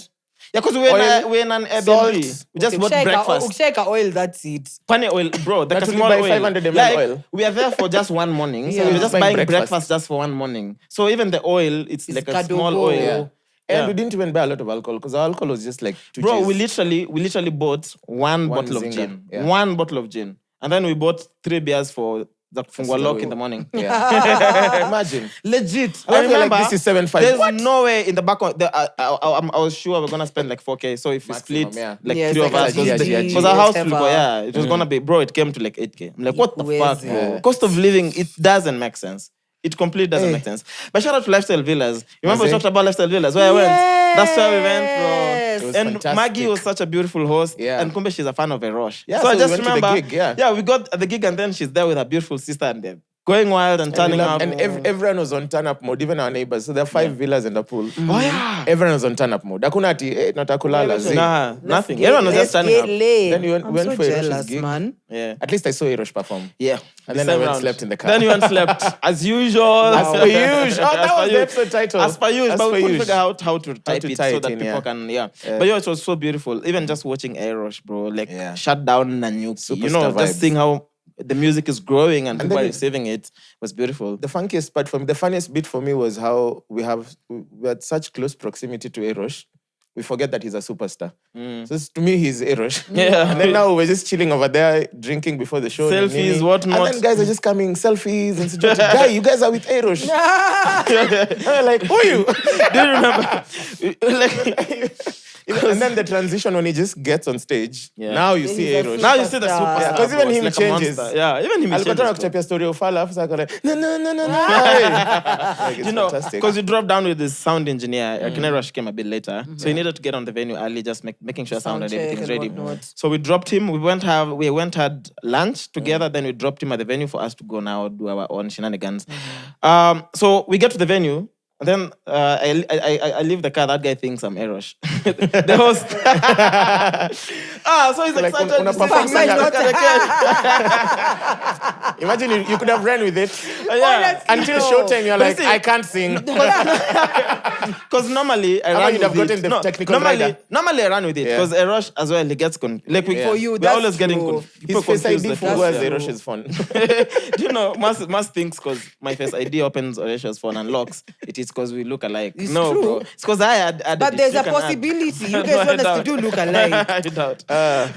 Yeah, because
Oil,
we're in an Airbnb.
salt.
We just bought breakfast.
Ukisheka oil, that's it.
Pani oil, bro. Like
That
a
will
small
buy
oil.
500 ml
like,
oil.
we are there for just one morning. So
Yeah.
we were just
Buying
buying
breakfast.
breakfast just for one morning. So even the oil, it's like a small
kadogo.
oil.
Yeah. And
Yeah.
we didn't even buy a lot of alcohol because our alcohol was just like 2
Bro,
Gs.
we literally bought one bottle of
zinger,
gin.
yeah.
One bottle of gin. And then we bought 3 beers for the Fungwa Lock
true.
in the morning.
Yeah. Imagine.
Legit.
I feel like this is 7.5.
There's
What?
no way in the back of the. I was sure we're gonna spend like 4K. So if we
Maximum,
split
yeah.
like
Yeah,
3
it's
of
like
us,
a
Yeah,
GG,
because our house,
whatever.
it was gonna be, bro. It came to like 8K. I'm like, what the fuck?
Where's
Cost of living, it doesn't make sense. It completely doesn't make sense. But shout out to Lifestyle Villas. You remember we
it?
talked about Lifestyle Villas? Where I went? That's where we went,
Yes.
It was
bro. And
fantastic.
Maggie was such a beautiful host.
Yeah.
And Kumbe, she's a fan of Erosh.
Yeah,
so I
so we
just
went to the
remember.
gig, yeah.
we got at the gig and then she's there with her beautiful sister and they're going wild and turning up.
And everyone was on turn-up mode, even our neighbors. So there are 5 villas in the pool.
Oh, yeah.
Everyone was on turn-up mode. Hakuna ati, natakulala.
Nah, nothing.
Get-
Everyone was just
let's
turning
get
up.
laid.
Then you went
I'm so
for Erosh's
jealous,
gig.
man.
Yeah.
At least I saw Erosh perform.
Yeah.
And then I went and slept in the car.
Then you went and slept. As usual.
As per usual. Oh, that was the episode title.
As per usual.
As
But
per
we couldn't
usual.
figure out how to type
to
it
tie
so
it
that
in,
people
yeah.
can, But it was so beautiful. Even just watching Erosh, bro. Like,
Yeah.
shut down Nanyuki.
Superstar
Just
vibes.
seeing how the music is growing and people
then
are receiving it was beautiful.
The funkiest part for me, the funniest bit for me was how we had such close proximity to Erosh. We forget that he's a superstar. So to me, he's Erosh.
Yeah.
And then now we're just chilling over there, drinking before the show.
Selfies,
nini.
whatnot.
And then guys are just coming, selfies. And so, guy, you guys are with Erosh. And I'm like, who are you?
Do you remember?
And then the transition when he just gets on stage.
Yeah.
Now you
Then
see
he's a
Erosh.
Now you see the
Superstar.
superstar.
Yeah,
'cause even
bro. It's
him
like a
changes.
monster. Yeah, even him
Alipata
changes. bro.
kuchapia story ufala afu sasa like no. Like, it's
You know,
fantastic.
because you drove down with this sound engineer, Rush came a bit later, so he needed to get on the venue early, just making sure sound and
Sound check
everything's
and
ready.
whatnot.
So we dropped him. We went had lunch together. Then we dropped him at the venue for us to go now do our own shenanigans. So we get to the venue. And then I leave the car. That guy thinks I'm Erosh. The host. So he's
Like,
excited.
una
to see
perform
the-
singer. Imagine you could have ran with it.
Yeah.
Until showtime, you're
But
like,
see-
I can't sing.
Because normally I
How
run
you'd
with
have gotten
it.
the
No,
technical
normally,
rider.
normally I run with it
Yeah.
because Erosh as well he gets
For you,
we're
that's
always getting
true.
His face ID for
That's
was
true.
Erosh's phone.
Do you know, Mwass thinks because my face ID opens Oresh's phone and locks, it is because we look alike.
It's
no,
true.
bro. It's because I had added
But
it.
there's
You
a
can add.
possibility. You
No,
guys
I
honestly
doubt.
do look alike.
I doubt.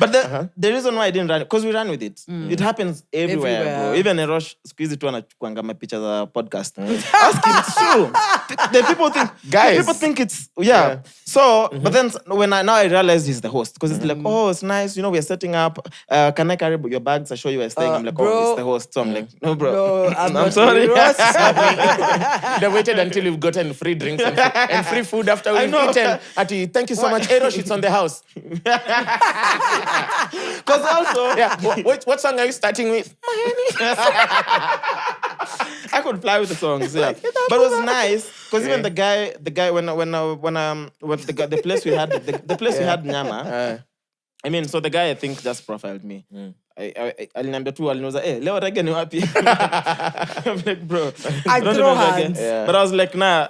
But the reason why I didn't run it, because we ran with it. It happens everywhere,
Everywhere.
bro. Even Erosh squeeze it on a pictures of podcast. Ask him, it's true. The people think,
Guys.
people think it's, yeah. So, but then when I realized he's the host, because it's like, oh, it's nice, we're setting up. Can I carry your bags? I show you where staying. I'm like,
bro.
oh, it's the host. So I'm like, no, bro.
No, I'm not
sorry.
Erosh.
They waited until we've gotten free drinks and free food after we've
know.
eaten. Ati, thank you so much. Erosh, it's on the house.
Because also,
Yeah. What song are you starting with?
I could fly with the songs, yeah. But it was nice because even the guy when the place we had the place we had Nyama. I mean, so the guy I think just profiled me. Aliniambia tu aliniuza, leo reggae ni wapi? I'm like, bro,
I
don't
throw
even reggae.
hands.
Yeah.
But I was like, nah,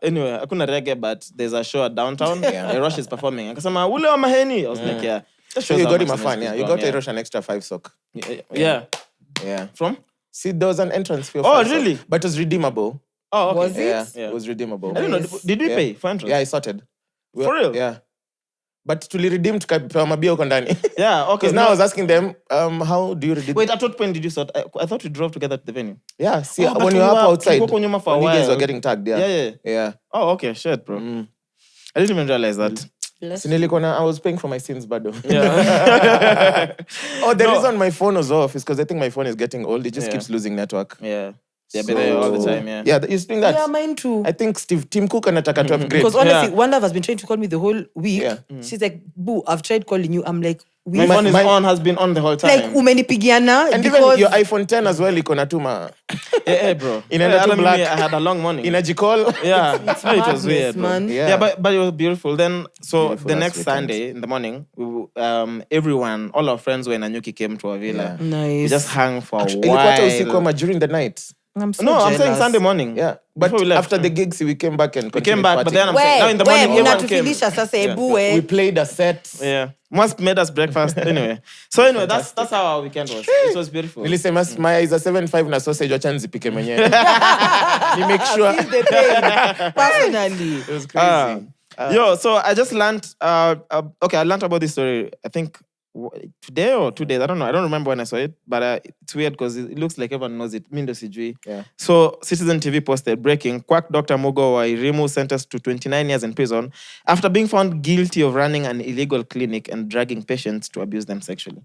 anyway, hakuna reggae, but there's a show at downtown. Rush is performing. Akasema, ule wa maheni. I was like, yeah. That
So
shows
you
how
got him
much
a
the
fan,
music
yeah.
is
You got
gone,
Erosh an extra 5 sock.
Yeah.
Yeah.
From?
See, there was an entrance fee. of
Oh,
5 sock,
really?
but it was redeemable.
Oh, okay.
Was it?
Yeah,
Yeah.
it was redeemable.
I don't know.
Nice.
Did we
Yeah.
pay for entrance?
Yeah, I sorted.
For real?
Yeah. But to redeem tukapewa mabia huko ndani.
Yeah, okay.
Because now I was asking them, how do you redeem?
Wait, at what point did you sort? I thought we drove together to the venue.
Yeah, see,
Oh, but
when
we
you were
were-
up outside,
tulikuwa nyuma for a
when you guys
while.
were getting tagged, yeah.
Yeah.
Yeah.
Oh, okay. Shit, bro. I didn't even realize that.
So I was paying for my sins, bado.
Yeah.
Oh, the
No.
reason my phone was off is because I think my phone is getting old. It just
Yeah.
keeps losing network.
Yeah. Yeah, but there all the time, yeah.
Yeah, he's doing that.
Yeah, mine too.
I think Tim Cook anataka to upgrade.
Because honestly,
Yeah.
One Love has been trying to call me the whole week.
Yeah.
She's like, boo, I've tried calling you. I'm like,
My phone is
my-
on, has been on the whole time.
like umenipigiana
And
because
even your iPhone 10 as well, iko na tuma.
hey, bro.
Inaenda tu
Hata mimi,
black.
I had a long morning.
Inajicall.
Yeah, it was
madness,
weird, bro.
man.
Yeah.
Yeah, but it was beautiful. Then, so
Beautiful
the
last
next
weekend.
Sunday in the morning, everyone, all our friends were in Nanyuki came to our villa.
Yeah.
Nice.
We just hung for a
Ilikuwa hata usiku
while.
ama during the night.
I'm so
No, I'm saying
jealous.
Sunday morning.
Yeah. But
Before we left.
after the gigs, we came back and
We
continued
came back, but
partying.
then I'm saying, now in the morning, everyone came.
mnatufilisha sasa ebu
we played a set.
Yeah. Must made us breakfast anyway. So anyway, that's how our weekend was. It was beautiful.
Nilisema my is a 7.5 na sausage wacha nzipike mwenyewe. Ni make sure.
Feel the pain, personally.
It was crazy.
Yo, so I just learned. Okay, I learned about this story. I think today or 2 days. I don't know. I don't remember when I saw it, but it's weird because it looks like everyone knows it. Mindo Sijui.
Yeah.
So Citizen TV posted breaking: Quack Dr. Mugo Wairimu sentenced to 29 years in prison after being found guilty of running an illegal clinic and dragging patients to abuse them sexually.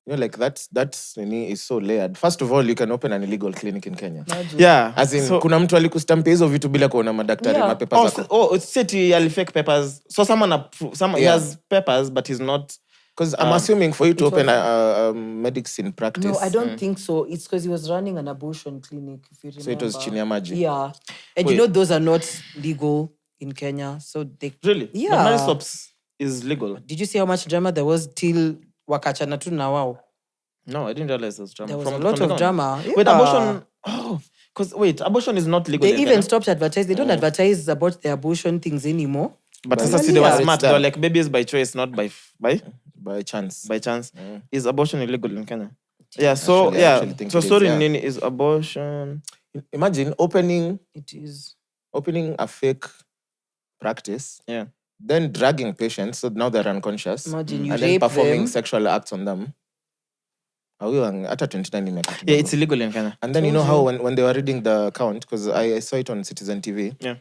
You know, like that's is so layered. First of all, you can open an illegal clinic in Kenya.
Yeah.
As in, kuna mtu alikustampia hizo vitu bila kuona madaktari
Yeah.
mapepa zako.
It's said he fake papers. So he has papers, but he's not.
Because I'm assuming for you to open a medics in practice.
No, I don't think so. It's because he was running an abortion clinic, if you remember.
So it was chini ya maji.
Yeah. And you know those are not legal in Kenya. So they...
Really?
Yeah.
But marriage stops is legal.
Did you see how much drama there was till wakachana tu na wao?
No, I didn't realize there was drama.
There was a lot of drama.
Wait,
Yeah.
abortion... Oh, because abortion is not legal.
They
in
even
Kenya.
stopped advertising. They don't advertise about the abortion things anymore.
But
But
they were
yeah,
smart.
it's
They were like babies by choice, not
By chance.
by chance. Is abortion illegal in Kenya? Yeah, so
Actually, I actually think
so
it is,
sorry,
yeah.
Nini, is abortion.
Imagine opening
It is.
a fake practice,
Yeah.
then dragging patients, so now they're unconscious,
Imagine you
and then
rape
performing
them.
sexual acts on them. Hata 29 imeka
Yeah,
kidogo.
it's illegal in Kenya.
And then you know how when they were reading the account, because I saw it on Citizen TV,
Yeah.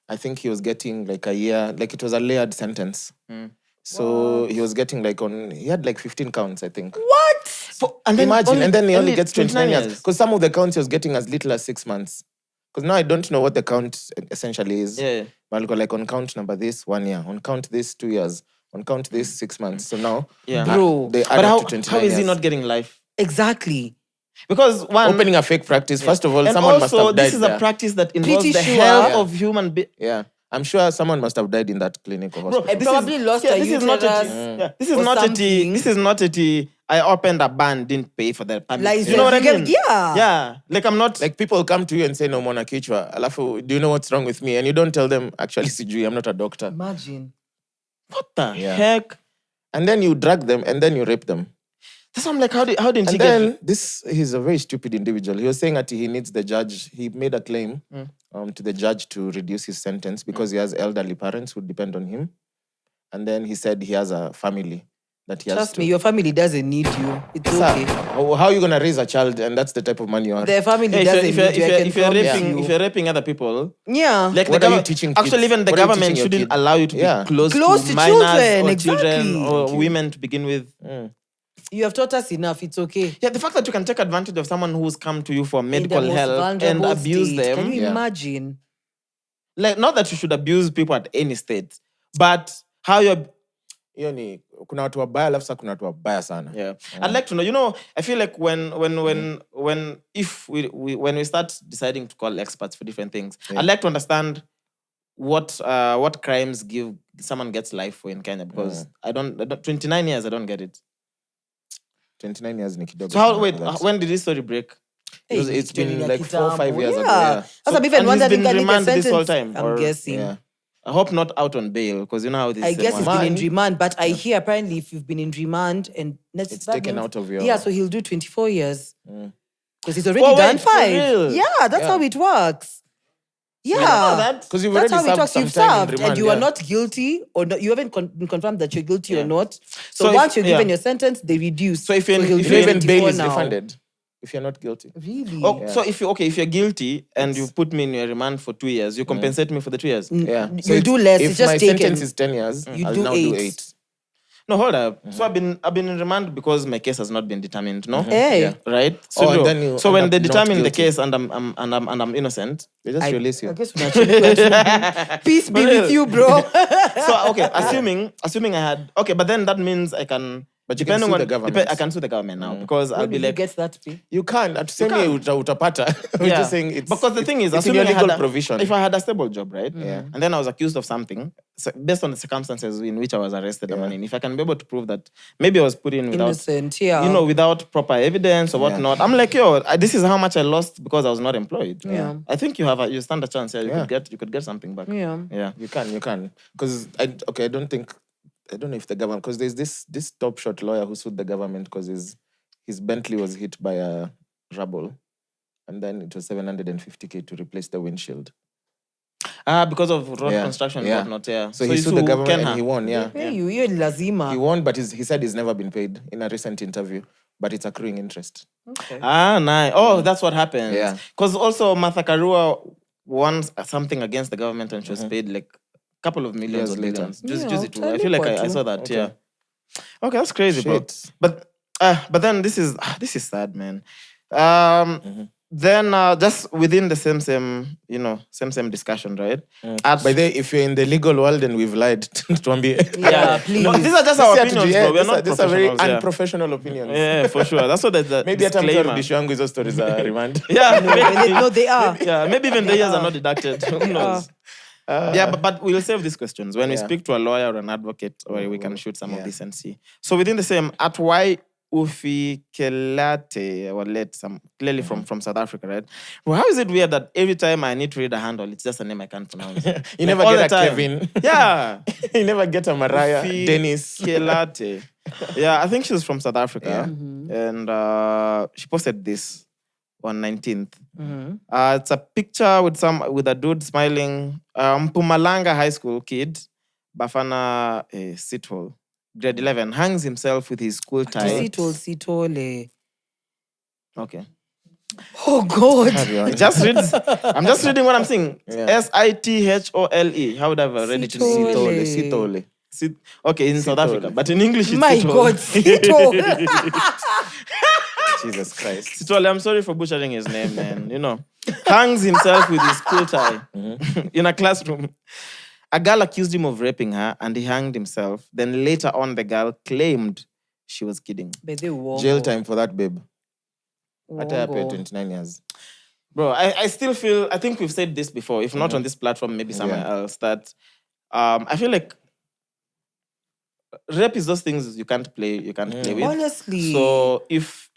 I think he was getting like a year, like it was a layered sentence. So he was getting he had like 15 counts, I think.
What?
And then
Imagine, and then he only gets 29 years.
years.
Because some of the counts he was getting as little as 6 months. Because now I don't know what the count essentially is.
Yeah.
But I'll go like on count number this, 1 year. On count this, 2 years. On count this, 6 months. So now
Yeah.
Bro.
they add
But
up to 29
how is he
years.
not getting life?
Exactly.
Because one...
Opening a fake practice, first of all,
and
someone
also,
must have died
this is
there.
a practice that involves
Pretty
the
sure.
health
Yeah.
of human beings.
Yeah. I'm sure someone must have died in that clinic or hospital.
Probably lost a
this is not a
uterus
this is
or
not a
something.
this is not a I opened a band, didn't pay for the permit.
Like,
you know what I
you get-
mean?
yeah.
Yeah. Like I'm not
Like people come to you and say, no, mwana kichwa. Alafu, do you know what's wrong with me? And you don't tell them, actually, sijui, I'm not a doctor.
Imagine.
what the
Yeah.
heck?
And then you drag them and then you rape them.
That's why I'm like, how didn't he
And
get
then he's a very stupid individual. He was saying that he needs the judge. He made a claim to the judge to reduce his sentence because he has elderly parents who depend on him. And then he said he has a family that he has
Trust
to.
me, your family doesn't need you. It's
Sir,
okay.
how are you going to raise a child and that's the type of money you are?
Their family
Yeah,
doesn't
if you're,
need you. I can
if you're
promise
raping
you.
if you're raping other people,
Yeah.
like
What
the
are you
gov-
teaching kids?
Actually, even the
What are you
government
teaching your
shouldn't
kid?
allow you to
Yeah.
be close
Close
to
to
minors
children,
or children
exactly.
or
Thank you.
women to begin with.
You have taught us enough. It's okay.
Yeah, the fact that you can take advantage of someone who's come to you for
In the
medical
most
help and
vulnerable
abuse
state.
them.
Can you
Yeah.
imagine?
Like, not that you should abuse people at any state, but how you're...
Hiyo ni kuna watu wabaya alafu sasa kuna watu wabaya sana.
Yeah. I'd like to know, I feel like when we start deciding to call experts for different things, I'd like to understand what crimes someone gets life for in Kenya, because I don't 29 years, I don't get it.
29 years ni kidogo.
So how,
sana
wait,
for that.
when did this story break?
It's been
Hey,
like 4 or 5 years ago.
Yeah.
Yeah.
That's I'm even
and he's
wondering
been
can he get
remanded this whole
sentenced?
time,
I'm
or-
guessing.
Yeah.
I hope not out on bail, because you know how this
I guess he's
one.
been in
Man.
remand, but I hear apparently if you've been in remand and
It's taken out of your-
Yeah, so he'll do 24 years. Because he's already
Oh, wait,
done
for
5.
real?
Yeah, that's
Yeah.
how it works. Yeah.
know that.
Because you've
That's
already
how it
served
works.
some
You've
time in
served and
remand,
you are
yeah.
not guilty or not, you haven't been confirmed that you're guilty or not. So,
So if-
once you're given
yeah.
your sentence, they reduce.
So if you're-
he'll
if
do
You know, even
24
bail is
now.
refunded if you're not guilty.
Really?
Oh, so if you're guilty and you put me in your remand for 2 years, you compensate me for the 2 years.
Yeah.
You'll
it's-
do less,
If
it's just
my
taken.
sentence is 10 years,
You
I'll
do
now
8.
do 8.
No, hold up. So I've been in remand because my case has not been determined. No,
Hey.
Yeah.
right?
Oh, and
no.
then you
so
end
when
up
they
not
determine the
guilty.
case and I'm innocent.
They just release you.
I guess we're actually going to peace be with you, bro.
So okay, assuming I had but then that means I can.
But you can
depending
sue
on
the government.
I can sue the government now because I'll
When
be
will you
like,
get that pay?
You can. At same utapata. We're
yeah.
just saying it's
because the thing is,
it's in
assuming
your
I had
legal
a,
provision.
if I had a stable job, right?
Yeah.
And then I was accused of something based on the circumstances in which I was arrested. I mean, if I can be able to prove that maybe I was put in without,
Innocent, yeah.
without proper evidence or whatnot, I'm like, this is how much I lost because I was not employed.
Yeah.
I think you stand a chance. Yeah, you could get something back.
Yeah.
Yeah.
You can. Because I don't know if the government, because there's this top shot lawyer who sued the government because his Bentley was hit by a rubble, and then it was 750K to replace the windshield.
Because of road
Yeah.
construction
Yeah.
and whatnot. Yeah.
So he sued the government and he won. Yeah,
Hey, you're lazima.
he won, but he said he's never been paid in a recent interview, but it's accruing interest.
Okay.
Nice. Oh, that's what happened.
Yeah.
Because also Martha Karua won something against the government and she was paid like a couple of millions
Years
or
later.
billions.
Yeah,
Just it. I
totally
feel like I
got
saw
you.
that.
Okay.
Yeah. Okay, that's crazy, bro.
Shit.
But But then this is sad, man. Then just within the same discussion, right?
By the way, if you're in the legal world and we've lied,
Yeah, please.
No, these are just our opinions, bro. We're not
these are very
professionals, yeah.
unprofessional opinions.
Yeah, for sure. That's what the
Maybe at
disclaimer.
times yangu hizo stories are remand.
Yeah,
No, they are.
yeah, maybe even the years are not deducted. Who knows? Yeah, but we'll save these questions when we speak to a lawyer or an advocate, or we can shoot some of this and see. So within the same, at why Ufi Kelate, or let some clearly from South Africa, right? Well, how is it weird that every time I need to read a handle, it's just a name I can't pronounce?
You never
all
get
the
a
time.
Kevin.
Yeah.
You never get a Mariah,
Ufi
Denis.
Kelate. Yeah, I think she's from South Africa. And she posted this on 19th. It's a picture with a dude smiling. Mpumalanga High School kid, Bafana Sithole, grade 11, hangs himself with his school tie.
Sithole.
Okay.
Oh, God.
It just reads. I'm just reading what I'm saying.
Yeah.
Sithole. How would I have read it in English?
Sithole.
Okay, in South Africa, but in English it's
My
Sithole.
God, Sithole.
Jesus Christ.
Sithole, I'm sorry for butchering his name, man. Hangs himself with his school tie in a classroom. A girl accused him of raping her and he hanged himself. Then later on, the girl claimed she was kidding.
Jail time for that babe. At 29 years.
Bro, I still feel, I think we've said this before, if not on this platform, maybe somewhere else, that I feel like rape is those things you can't play with.
Honestly.
So if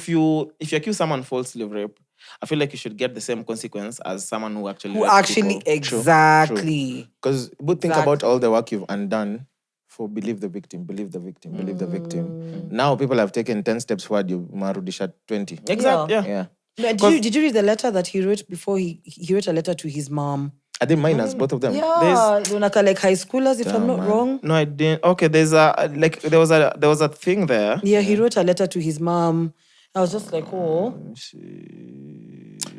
you accuse someone falsely of rape, I feel like you should get the same consequence as someone who actually rapes people.
Exactly.
Because think about all the work you've undone for believe the victim. Now people have taken 10 steps forward, you marudisha 20.
Exactly.
Yeah.
No, did you read the letter that he wrote before he wrote a letter to his mom?
Are they minors, both of them?
Yeah, like high schoolers, if I'm not wrong.
No, I didn't. Okay, there was a thing there.
Yeah, he wrote a letter to his mom. I was just like, oh.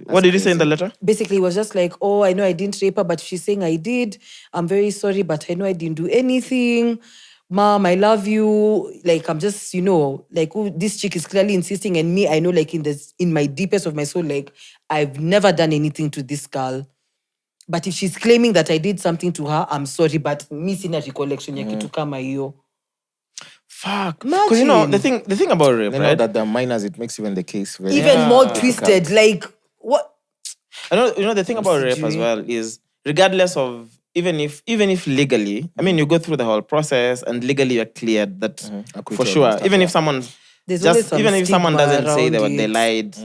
What did he say in the letter?
Basically, it was just like, oh, I know I didn't rape her, but she's saying I did. I'm very sorry, but I know I didn't do anything. Mom, I love you. Like, I'm just, like, oh, this chick is clearly insisting. And me, I know, like, in my deepest of my soul, like, I've never done anything to this girl. But if she's claiming that I did something to her, I'm sorry, but me sina recollection ya kitu kama hiyo.
Fuck. Because the thing about rape,
right?
Know
that they're minors, it makes even the case very
even more twisted. Like, what?
I know the thing about rape as well is regardless of even if legally, I mean, you go through the whole process and legally you're cleared that for sure. Even if someone doesn't say they lied.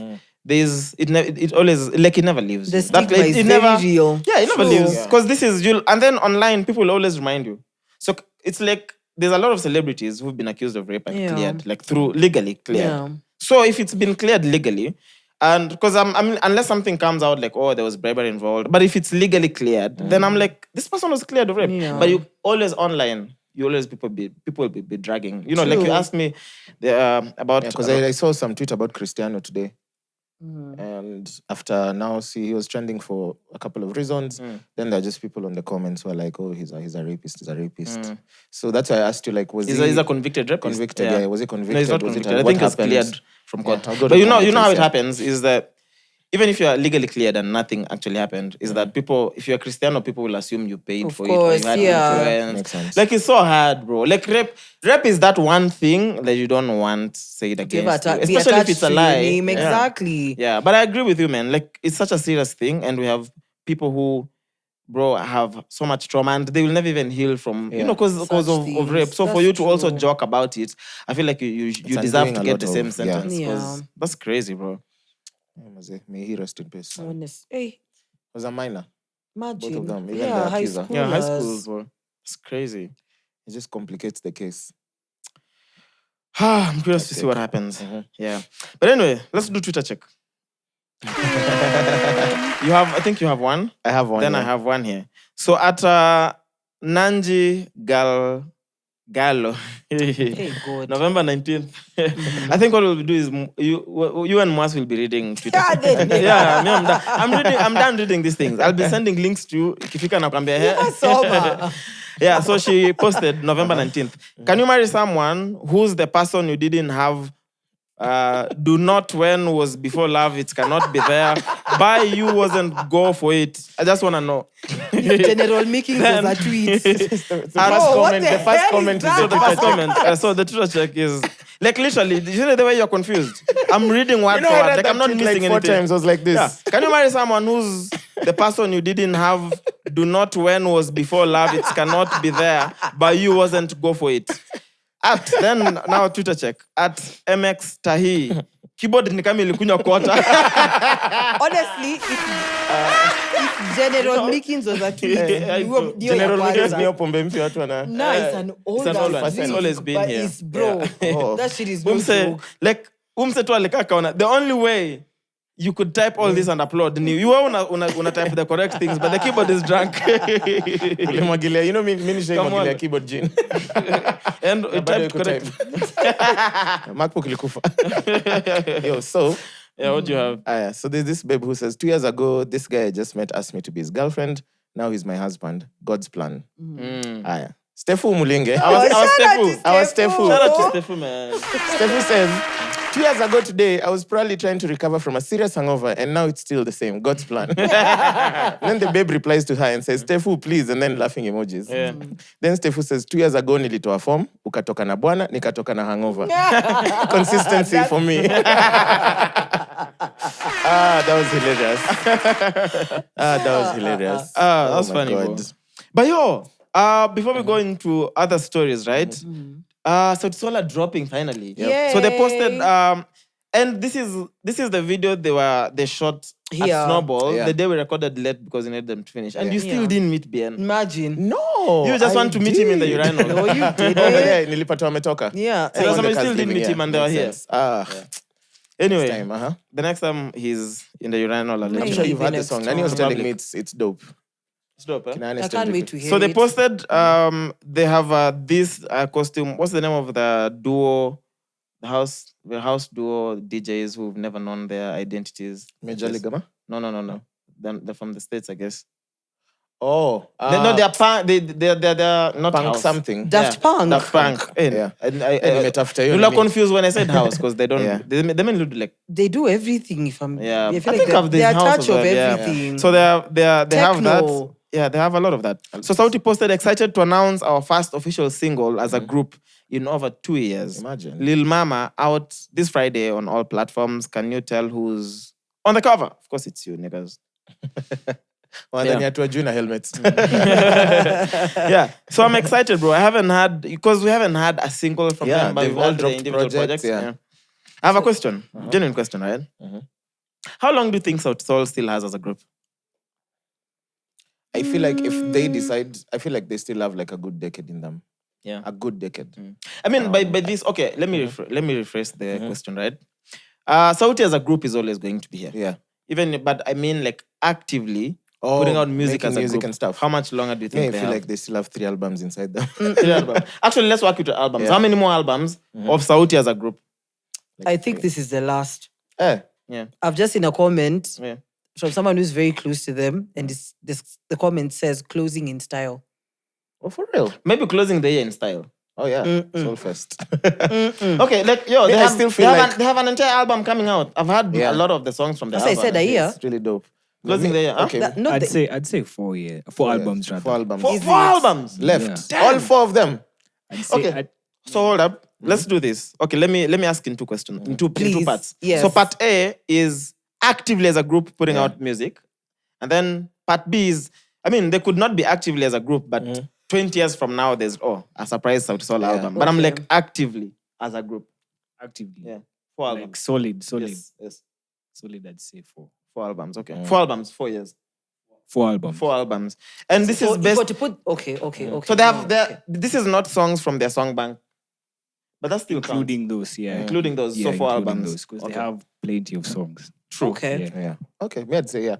It always like it never leaves.
The stigma is very real.
Yeah, it never leaves because this is you. And then online, people will always remind you. So it's like there's a lot of celebrities who've been accused of rape and cleared, like through legally cleared. Yeah. So if it's been cleared legally, and because I mean, unless something comes out like there was bribery involved, but if it's legally cleared, then I'm like this person was cleared of rape. Yeah. But you always online. You always people will be dragging. True. Like you asked me about
because I saw some tweet about Cristiano today. And after now, he was trending for a couple of reasons. Then there are just people on the comments who are like, "Oh, he's a rapist. So that's why I asked you, like, was he
a convicted rapist?
Convicted, yeah. Was he convicted?
No, he's not convicted. I think he's cleared from court.
Yeah,
but you know how it happens is that even if you are legally cleared and nothing actually happened, is that people, if you're Cristiano, people will assume you paid for it or you had influence.
Makes sense.
Like it's so hard, bro. Like rape is that one thing that you don't want said against you, especially if it's a lie.
Exactly.
Yeah, but I agree with you, man. Like it's such a serious thing, and we have people who, bro, have so much trauma, and they will never even heal from because of rape. So for you to also joke about it, I feel like you deserve to get the same sentence. Because that's crazy, bro.
May he rest in peace.
Honest. Hey.
Was a minor.
Imagine.
Both of them. Even the accuser.
High school, bro. It's crazy.
It just complicates the case.
I'm curious to see what happens. Yeah. But anyway, let's do Twitter check. I think you have one.
I have one.
Then I have one here. So at Nanji Gallo.
Hey, God.
November 19th. I think what we'll do is you and Mwass will be reading Twitter. I'm done reading these things. I'll be sending links to you. Kifika nakwambia here. Yeah, so she posted November 19th. Can you marry someone who's the person you didn't have Do not when was before love, it cannot be there. By you wasn't go for it. I just want to know.
General Meekings was a tweet.
The
Bro, what the
first
hell
comment
is
is
that?
The first comment. So the Twitter check is like literally. You know the way you're confused. I'm reading word
You know,
for
I
word.
read
Like
that
I'm not
tweet
missing
like 4
anything.
times. I was like this.
Yeah. Can you marry someone who's the person you didn't have? Do not when was before love. It cannot be there. But you wasn't go for it. At then now Twitter check at MX Tahi. Keyboard ni kama ilikunywa quarter.
Honestly, if General Meekings was a tweet, ndio ya
General Meekings
kwanza.
ni pombe mpya watu wana.
No, it's an old
old one.
tweet,
It's always been
but
here.
it's bro.
Oh.
That shit is no
Umse
joke.
like umse tu alikaa kaona. The only way you could type all this and upload ni you una type the correct things, but the keyboard is drunk.
Ulimwagilia, you know mimi
Come
nishaimwagilia
on.
keyboard gene.
And it
Bado
typed
yuko
correct.
type. MacBook ilikufa. Yo, so
Yeah, what do you have?
so there's this babe who says 2 years ago, this guy I just met asked me to be his girlfriend. Now he's my husband. God's plan. Stefu Mulinge.
I was
Shout out
Stefu.
to
I was Stefu.
Shout out to Stefu, man.
Stefu says, 2 years ago today, I was probably trying to recover from a serious hangover, and now it's still the same. God's plan. Then the babe replies to her and says, Stefu, please, and then laughing emojis.
Yeah.
Then Stefu says, 2 years ago, nilitoa form, ukatoka na bwana, nikatoka na hangover. Consistency for me. That was hilarious. That was hilarious.
That's
my
funny, bro.
God.
But yo, before we go into other stories, right? Sauti Sol are dropping finally.
Yay.
So they posted, and this is the video they shot at
Yeah.
Snowball
Yeah.
the day we recorded late because we needed them to finish. And you still
Yeah.
didn't meet BN.
Imagine.
No.
You just
I
want to meet him in the
did.
urinal.
No, you did.
Oh, yeah, nilipata wametoka.
Yeah.
So
On
somebody
the
still
cast
didn't
leaving,
meet him and they were
makes
here.
sense.
Anyway,
Time,
the next time he's in the urinal, I'll let
I'm
you
sure
know.
you've heard the
Next
song. Nani was
time.
telling
Public.
me it's dope.
It's dope, eh?
I can't wait to hear
So they
it.
posted they have this costume. What's the name of the duo? The house duo DJs who've never known their identities.
Major League, huh?
No. They're from the States, I guess.
Oh.
They're punk. They're not
Punk
house.
something.
Daft Punk.
Daft Punk.
Yeah.
I
You
you look confused when I said house because they don't.
Yeah.
They mean look like.
They do everything. If I'm,
Yeah,
I feel
I
like
think of
they
this
are
house
touch
as
of
well, yeah.
everything.
So they have that.
Techno.
Yeah, they have a lot of that. So Sauti posted, excited to announce our first official single as a group in over 2 years.
Imagine.
Lil Mama out this Friday on all platforms. Can you tell who's on the cover? Of course, it's you, niggas.
Ndani ya tu juu na helmets.
Yeah. So I'm excited, bro. We haven't had a single from
Yeah,
them, but
they've
we've
all
had the
dropped
individual
projects,
projects.
yeah.
I have a question. Genuine question, right? How long do you think Sauti Sol still has as a group?
I feel like if they decide, I feel like they still have like a good decade in them.
Yeah.
A good decade.
I mean, by this, okay, let me rephrase the question, right? Sauti as a group is always going to be here.
Yeah.
But I mean, like actively putting out music
making
as a
music
group.
and stuff.
How much longer do you think
I
they
feel
have?
like they still have 3 albums inside them.
3 albums. Actually, let's work with the albums.
Yeah.
How many more albums of Sauti as a group?
I think this is the last.
Yeah.
I've just seen a comment
Yeah.
from someone who's very close to them, and the comment says closing in style.
Oh, for real?
Maybe closing the year in style.
Oh, yeah. Soul Fest.
Okay, like yo,
Me,
they
I
have,
still
they,
feel
have
like-
an, they have an entire album coming out. I've heard
Yeah.
a lot of the songs from the
As I
album.
said, a year.
It's really dope.
Closing the year. Huh?
Okay.
Not
I'd
the-
say 4 years. 4 albums rather.
4 albums.
Four albums.
Left.
Yeah.
All 4 of them.
I'd say
Okay. So hold up. Let's do this. Okay, let me ask in 2 questions. In two
Please.
parts.
Yes.
So part A is actively as a group putting out music. And then part B is, I mean, they could not be actively as a group, but 20 years from now, there's a surprise Sauti Sol album. But I'm
Okay.
like actively as a group.
actively.
Yeah. 4
Like
albums.
solid.
Yes.
Solid, I'd say 4.
4 albums. Okay. 4 albums, 4 years.
4 albums.
4 albums. And this
So
is
if
best.
you were to put okay.
So they have this is not songs from their song bank. But that's still
Including those, yeah.
Including those.
Yeah,
So 4
including
albums.
those, because
Okay.
they have plenty of songs.
True.
Okay.
Yeah.
Yeah. Okay, me I'd say, yeah.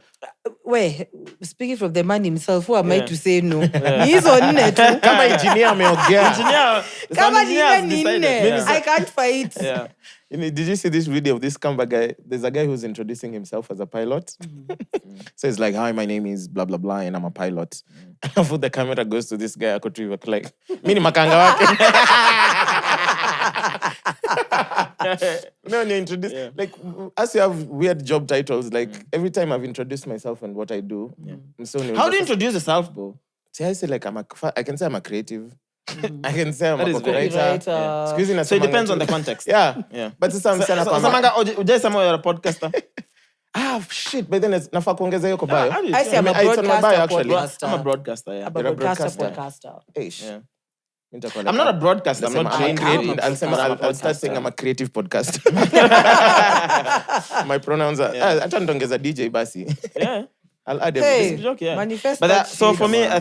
Wait, speaking from the man himself, who am I
Yeah.
to say no? Ni hizo nne tu.
Kama engineer ameongea.
Engineer. the
Kama
sound
ni
engineer has
nne ni
decided.
nne.
Yeah.
I can't fight.
Yeah.
Did you see this video of this Kamba guy? There's a guy who's introducing himself as a pilot. So he's like, hi, my name is blah, blah, blah, and I'm a pilot. After the camera goes to this guy, like, mini makanga wake. No, when you introduce, like, as you have weird job titles, like, every time I've introduced myself and what I do, so
How do you introduce yourself, bro?
See, I say, like, I can say I'm a creative. I can say I'm
That
a
is very-
copywriter.
Copywriter.
Squeezing a
So it
samanga
depends on
too.
the context.
Yeah.
Yeah.
But sasa msichana kwa
Samanga, ujai sama you're a podcaster.
shit, but then nafaa kuongeza hiyo kwa bio.
How do you
I
say
say I'm a
I mean, it's on my bio,
broadcaster,
actually.
podcaster.
I'm a broadcaster, yeah.
I'm a
You're a
broadcaster,
broadcaster.
podcaster.
Ish.
Yeah.
Nitakuwa
I'm
like,
not a broadcaster. I'm
I'll
not
say
trained.
I'm a
to be-
I'll start saying I'm a creative podcaster. My pronouns are, hata nitaongeza DJ basi.
Yeah.
I'll add
Hey,
everything.
Joke, yeah.
manifest
But
that
so
shit,
for me,
man.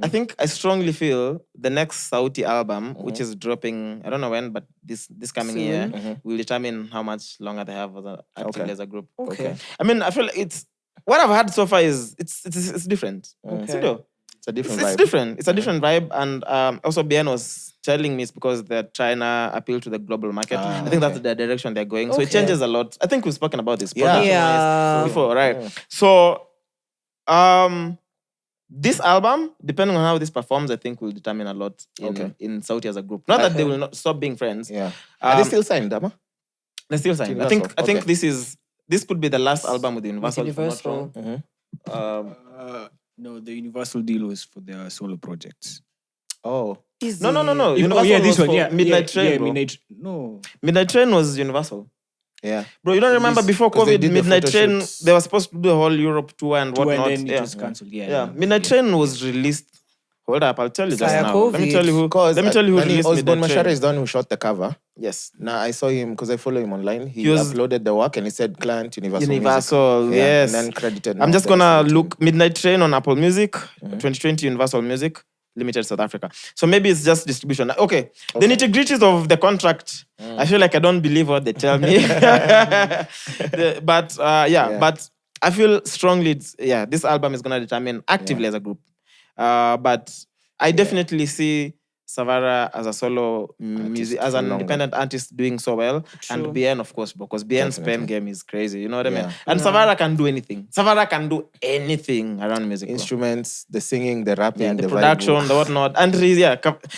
I think I strongly feel the next Sauti album, which is dropping, I don't know when, but this coming year, will determine how much longer they have actively as a group.
Okay.
I mean, I feel like it's what I've had so far is it's different.
Okay.
It's a different
It's
vibe.
different. It's a different vibe, and also Bien was telling me it's because they're trying to appeal to the global market. I think that's the direction they're going. So it
Okay.
changes a lot. I think we've spoken about this
Yeah.
production-wise
Yeah.
before, right? So, this album, depending on how this performs, I think will determine a lot in Sauti as a group. Not that they will not stop being friends.
Yeah. Are they still signed, Dama?
They're still signed. I
Universal.
think
Okay.
this could be the last album with Universal. if I'm not
Universal.
wrong.
No, the Universal deal was for their solo projects.
Oh.
No.
Oh,
Universal
yeah, this
was
one.
for
Yeah,
Midnight Train,
Yeah,
bro.
No.
Midnight Train was Universal.
Yeah.
Bro, you don't remember before
'cause they
COVID,
did the
Midnight
photo
Train,
shoots.
they were supposed to do a whole Europe tour and
And
whatnot.
then it
Yeah.
was cancelled.
Yeah, Midnight Train was released. Hold up, I'll tell you just
Via
now. Let me
COVID.
tell you who.
Because
Let me tell you who released
Osborne
Midnight
Mashara
Train.
is the one who shot the cover.
Yes,
Now I saw him because I follow him online. He
was-
uploaded the work and he said client Universal.
Universal.
Music. Yeah,
Yes,
and then credited.
I'm
now
just
the
gonna
rest of the
look Midnight Train on Apple Music, 2020 Universal Music Limited South Africa. So maybe it's just distribution. Okay. The nitty-gritties of the contract. I feel like I don't believe what they tell me. But but I feel strongly this album is gonna determine actively as a group. But I definitely see Savara as a solo music, as an
for longer.
independent artist doing so well. And Bien, of course, because Bien's pen game is crazy. You know what I mean?
Yeah.
And Savara can do anything. Savara can do anything around music. bro.
Instruments, the singing, the rapping,
Yeah, the
vibe.
production, the whatnot. And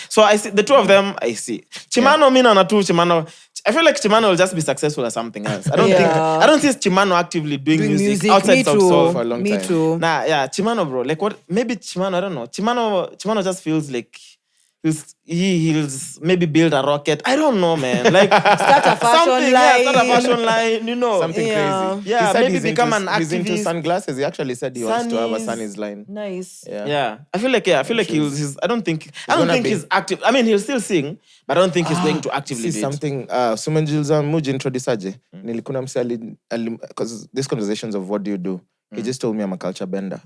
so I see the two of them, I see. Chimano, Mina, na two Chimano. I feel like Chimano will just be successful as something else. I don't see Chimano actively doing music outside
Me
Sauti
too.
Sol
for a long
Me
time.
too.
Nah, yeah, Chimano, bro. Like what? Maybe Chimano. I don't know. Chimano just feels like he'll maybe build a rocket. I don't know, man. Like
Start a fashion
something,
line.
start a fashion line. You know,
Something
Yeah.
crazy.
Yeah,
He said
maybe
he's
become
into,
an
He's into
activist.
sunglasses. He actually said he wants to have a
Sunnies.
Sunny's line.
Nice.
Yeah, I feel like he's. I don't think
gonna be-
he's active. I mean, he'll still sing, but I don't think he's going to actively
See
do it.
something Sumanjilza Muji introduce aje. Nilikuna msali because these conversations of what do you do. He just told me I'm a culture bender.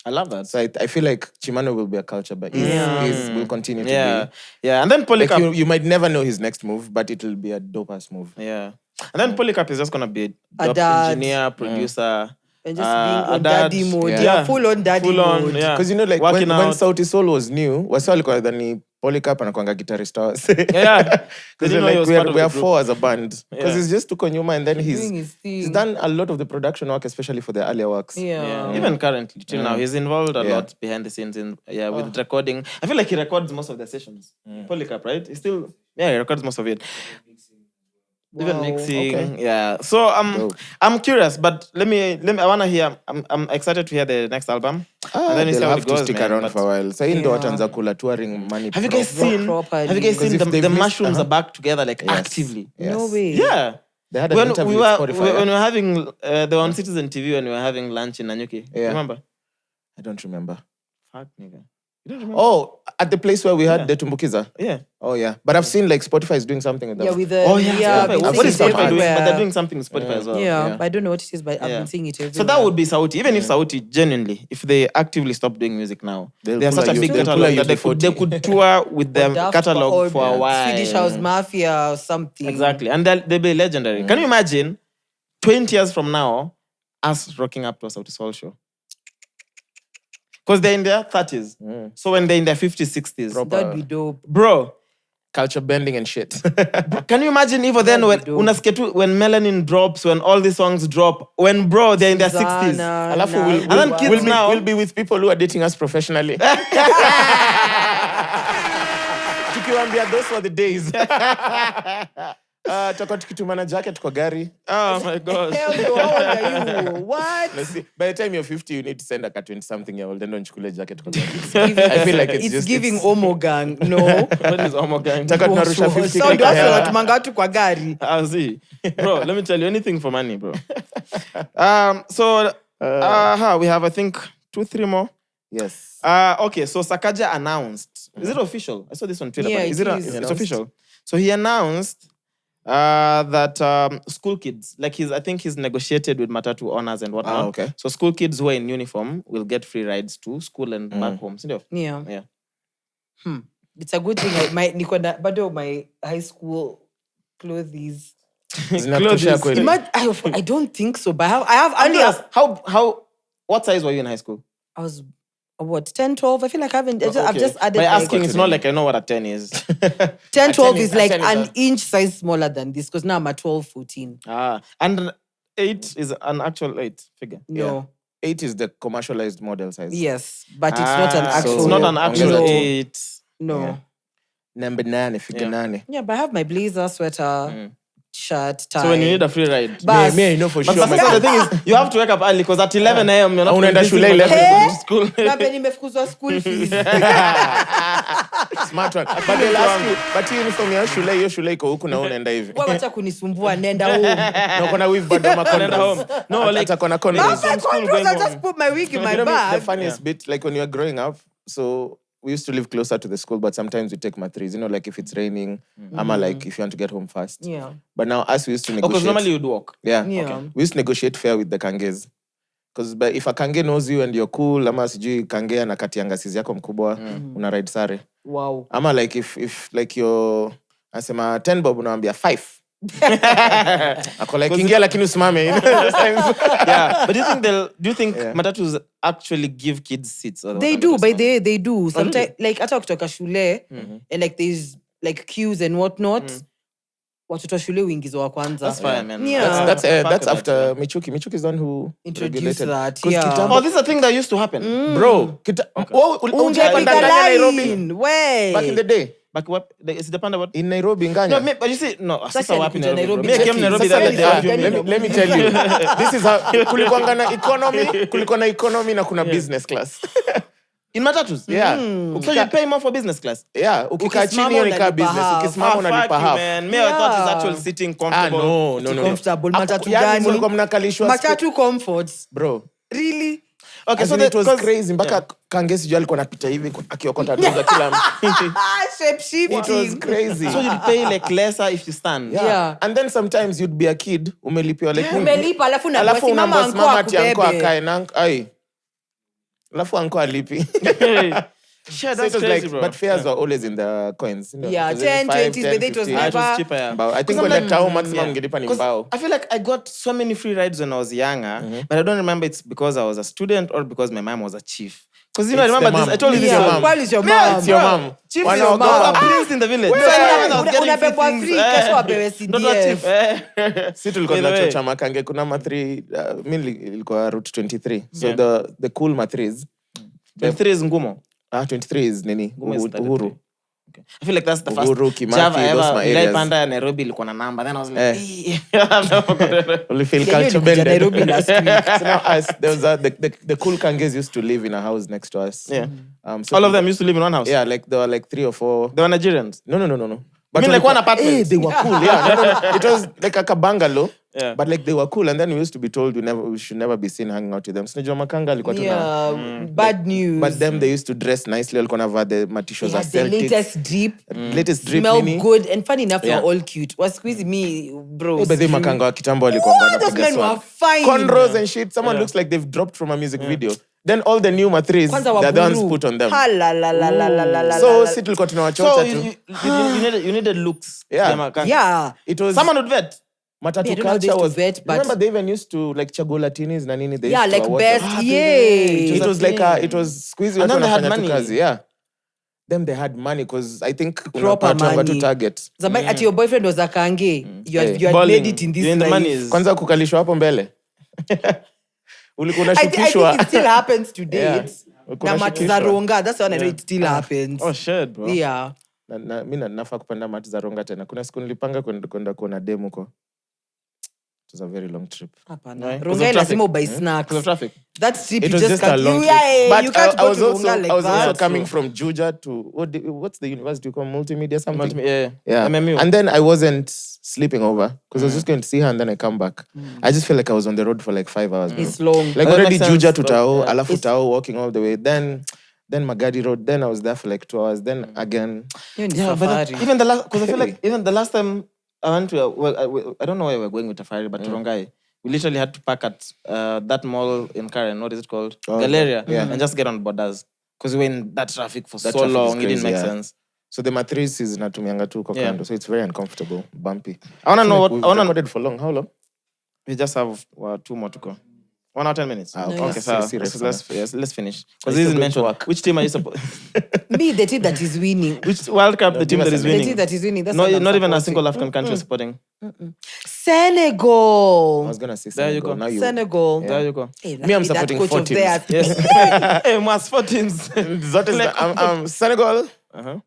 I love that.
So I feel like Chimano will be a culture bender. Will continue to
Yeah, yeah, and then
be. Like
Polycarp.
you might never know his next move, but it will be a dope ass move.
Yeah, and then Polycarp is just gonna be a dope
dad.
engineer, producer,
And just being
a
on
dad.
daddy mode.
Yeah.
Yeah, full on daddy
full on,
mode.
yeah.
Because you know, like
Working
when
out.
Sauti Sol was new, wasi walikuwa dhani Polycarp anakuanga guitarist ours.
Yeah, they
Because
didn't know he was part of
we
the
are
group.
four as a band. Because
Yeah.
he's just tuko nyuma and then
Doing his
he's
thing.
done a lot of the production work, especially for the earlier works.
Yeah.
Even currently, till now, he's involved a
Yeah.
lot behind the scenes with recording. I feel like he records most of the sessions. Polycarp, right? He records most of it. Even
Wow.
mixing,
Okay.
yeah. So
Dope.
I'm curious, but let me. I wanna hear. I'm excited to hear the next album. And then we see
They'll
how
have
it
to
goes,
stick
man,
around
but-
for a while. So in ndo
Yeah.
wataanza kula touring money.
Have you guys
proper.
seen?
properly.
Have you guys
Because
seen
if
the
they've missed-
mushrooms are back together like
Yes.
actively?
Yes.
No way.
Yeah.
They had an
When
interview
we
with
were
Spotify.
when we were having they were on Citizen TV when we were having lunch in Nanyuki.
Yeah.
Remember?
I don't remember.
Fuck nigga. You don't remember?
Oh, at the place where we had
Yeah.
the Tumbukiza.
Yeah.
Oh yeah, but I've seen like Spotify is doing something with that.
Yeah, with the
Oh yeah. Spotify.
been
I've
What is
seeing it
seen
Spotify doing?
everywhere.
But they're doing something with Spotify as well.
Yeah, I don't know what it is, but I've
Yeah.
been seeing it everywhere.
So that would be Sauti. Even if Sauti genuinely, if they actively stop doing music now,
They'll
they have
pull
such
a
a big
they'll pull
catalog
a
that they could tour with their
Daft
catalog
or
for a while.
Swedish House Mafia or something.
Exactly, and they'll be legendary. Can you imagine 20 years from now us rocking up to a Sauti Sol show? Because they're in their 30s. So when they're in their 50s, 60s.
That'd be dope.
Bro,
culture bending and shit.
can you imagine even then when
That'd be dope.
unasikia tu when Melanin drops, when all these songs drop, when bro, they're in their 60s.
Zana,
Alafu
na-
we'll,
And then
we'll,
kids
we'll,
now-
we'll be with people who are dating us professionally. Tukiwaambia those were the days. Tutakuwa tukitumana jacket kwa gari.
Oh my gosh.
Hell no, how old are you? What?
Let's see. By the time you're 50, you need to send a 20-something-year-old and don't chukule jacket kwa gari. I feel like
It's
just
giving Omo gang. No.
What is Omo gang?
Tutakuwa tunarusha 50
So ndio
kwa hewa.
wanatumanga watu kwa gari.
I'll see. Bro, let me tell you, anything for money, bro. We have, I think, 2-3 more.
Yes.
Okay, so Sakaja announced. Is it official? I saw this on Twitter.
Yeah,
but is
it
it
is.
it's official? So he announced that school kids, like I think he's negotiated with Matatu owners and whatnot.
Okay.
So school kids who are in uniform will get free rides to school and back home. Sindio?
Yeah.
Yeah.
It's a good thing. Niko na bado my high school clothes.
Zinakutosha kweli.
I don't think so, but I have only
What size were you in high school?
I was what 10, 12. I feel like I've just added.
By
like,
asking, it's not like I know what a 10 is.
10, 12
is-
is like
10 is
an
a-
inch size smaller than this because now I'm at 12, 14.
And 8 is an actual 8 figure.
No.
8 is the commercialized model size.
Yes, but it's not an
So
actual.
it's not an actual
No.
8.
No.
Yeah. Number 9, figure 9.
Yeah, but I have my blazer, sweater, shirt, tie.
So when you need a free ride.
Bus.
Me, I know for
But
sure.
the thing is, you have to wake up early because at 11 a.m. you're not
Unaenda
busy
shule
for
11.
that school.
Labda nimefukuzwa school fees.
Smart one. But they'll ask you, but hiyo uniform ya shule, hiyo shule iko huku na unaenda hivi.
Wewe acha kunisumbua, nenda home.
Na uko na weave bado ama
Unaenda home.
condoms.
No, like,
Hata kona condoms.
Mama, I'll just put my wig in my
You know the
bag.
funniest bit, like when you were growing up, so we used to live closer to the school, but sometimes we take mathrees, you know, like if it's raining, ama like if you want to get home fast.
Yeah.
But now us, we used to
because
negotiate.
normally you'd walk.
Yeah.
Yeah.
Okay. We used to negotiate fair with the kanges. Because if a kange knows you and you're cool, ama sijui kange anakatianga sizi yako mkubwa, una ride sare.
Wow.
Ama like if like you're asema 10 bob unawambia 5. Ako like ingia lakini usimame.
Yeah. But do you think
Yeah.
Matatus actually give kids seats? Or
They
what?
do, but they do. Sometimes, like, hata kutoka shule, and like there's like queues and whatnot. Watoto wa shule uingizwa wa kwanza.
That's fine, man.
Yeah.
That's after Michuki. Michuki is the one who
Introduced
regulated.
that,
'Cause
yeah.
kitambo-
Oh, this is a thing that used to happen.
Bro,
Ungepika
Nairobi
line. Way.
back in the day.
But what? Is it the panda what?
In Nairobi, Nganya.
No, but you see, no.
Sasa
Sasa wapi
nilikuja
Nairobi?
Nairobi.
Me, I came Nairobi the
Sasa
other day. What do you
nilikuja
mean?
Let me tell you. This is how kulikuwa na economy na kuna business class.
In Matatus?
Yeah.
So you pay more for business class?
Yeah, ukikaa
Ukisimama
chini hiyo ni kaa
unalipa
business.
half.
Ukisimama unalipa
fuck you,
half.
man. Me, I thought it's
Yeah.
actually sitting comfortable.
No.
Comfortable. Matatu
Yani
gani?
mlikuwa mnakalishwa
Matatu comforts.
bro.
Really?
Okay,
As
so
in, it was crazy. Mpaka kange sijui alikuwa anapita hivi akiokota tuza kila mtu.
Shape shifting.
It was crazy.
So you'd pay like lesser if you stand.
Yeah.
And then sometimes you'd be a kid, umelipiwa like
Umelipa alafu na
alafu
simama
unaambiwa
anko
simama ati anko
akubebe.
akae na ai. Alafu anko alipi.
Sure,
So
that's
it was
crazy,
like,
bro.
but fares were always in the coins. You know,
Yeah,
it was in
10, 20s, but it was
15.
Ah, it was
never-
cheaper, yeah.
Mbao. I think
Because
when
I'm
the tao
like,
maximum ngelipa ni
'Cause
mbao.
I feel like I got so many free rides when I was younger, but I don't remember it's because I was a student or because my mom was a chief. Because I
It's
remember
the
this.
mom.
I told you this.
It's your
Yeah,
mom.
kwani is your
Yeah,
mom?
It's your
bro.
mom.
Chief is
Wanaogopa.
a prince in the village.
So
So I was getting
unabebwa
free
free,
things.
kesho wapewe
Not a chief.
CDF.
Si tulikuwa
Either way.
tunachocha makange kuna mathri mimi ilikuwa route 23. So the cool mathris
23 is ngumo.
23 is nini?
Ngumo is 33.
Uhuru.
Okay. I feel like that's the first
Uhuru, Kimathi,
Java
those
ever.
my areas.
Nilipanda Nairobi ilikuwa na namba. Then I was like,
Eh.
I've never forgotten it.
Only feel
Yeah,
culture
nilikuja
bended.
Nairobi last week.
So now us, there was the cool kanges used to live in a house next to us.
Yeah.
So
All of them used to live in one house.
Yeah, like there were like 3 or 4.
They were Nigerians.
No. But
mean like
walikuwa-
one apartment?
They were cool. Yeah, no. It was like a bungalow.
Yeah.
But like they were cool, and then we used to be told we should never be seen hanging out with them. So Najua makanga alikuwa tuna.
Yeah, bad news.
But them they used to dress nicely. Walikuwa navaa the matisho za
yeah, the
Celtics.
latest drip.
Latest drip
Smell
nini.
good. And funny enough,
Yeah.
you're all cute. Was squeeze me, bro.
But they makanga wa kitambo walikuwa
What? Those
wanapiga
men
swag.
were fine.
Cornrows and shit. Someone looks like they've dropped from a music video. Then all the new mathris,
Kwanza
they're the ones
waburu.
put on them.
Ha, la, la, la, la, la, la, la,
So
la.
si tulikuwa
So
tunawachocha
you,
tu.
you needed looks.
Yeah.
Yeah.
It was
Someone would vet.
matatu
Yeah, I don't know how they
culture
used to
was.
vet, but-
Remember they even used to like chago latinis na nini. They
Yeah,
used to
like
award
best.
them.
Yay.
It was like it was squeezy.
And
watu
then they had
wanafanya tu
money.
kazi, yeah. Them they had money because I think
Proper
unapatwa tu
money.
target.
Zamani ati your boyfriend was a kange. You had made
Balling.
it in this
You know, the
life.
money is-
Kwanza kukalishwa hapo mbele. Ulikuwa
I think
unashukishwa.
it still happens to
Yeah.
date.
Ulikuwa
Na
unashukishwa.
matuzaronga. That's the one I know it still happens.
Oh shit, bro.
Yeah.
mi nafaa kupanda mati za ronga tena. Kuna siku nilipanga kwenda kuona demu huko. It was a very long trip.
Hapana. Ronga lazima ubuy snacks.
Because of traffic.
That trip
It
you
was
just
just a
can't.
long trip.
Yeah, you can't
I
go
was
to
also,
Ronga like
I was
that.
also coming from Juja to what's the university called? Multimedia something.
Yeah. MMU.
And then I wasn't sleeping over because I was just going to see her and then I come back. I just feel like I was on the road for like 5 hours. Bro.
It's long.
Like
That
already
makes sense.
Juja to Tao,
Yeah.
Alafu Tao, walking all the way. Then Magadi Road. Then I was there for like 2 hours. Then again.
Yeah,
But even the last, because I feel like even the last time I went to, I don't know where we're going with Tafari, but to Rongai, we literally had to park at that mall in Karen. What is it called? Galleria.
Yeah.
And just get on borders. Because we were in that traffic for
That
so
traffic is
long, it didn't
crazy,
make
yeah.
sense.
So the matriz is natumianga tu kwa kando. So it's very uncomfortable, bumpy.
I want to know what,
We've
I want to
recorded for long. How long?
we just have 2 more to go. 1 hour 10 minutes.
Okay.
Okay, so
Serious,
let's finish.
Are
Because
you
this is
still going to
mentioned.
work?
Which team are you supporting?
Me, the team that is winning.
Which World Cup the team that is
The team
winning?
that is winning. That's
No,
what I'm
not even a
supporting.
single African country is supporting.
Senegal.
I was gonna say
There you
Senegal.
go.
Now you.
Senegal.
There you go.
Hey,
Me, I'm
lucky that
supporting
coach
4
of
teams.
theirs.
Yes. Hey, Mwass, 4 teams.
Senegal,
Uh-huh.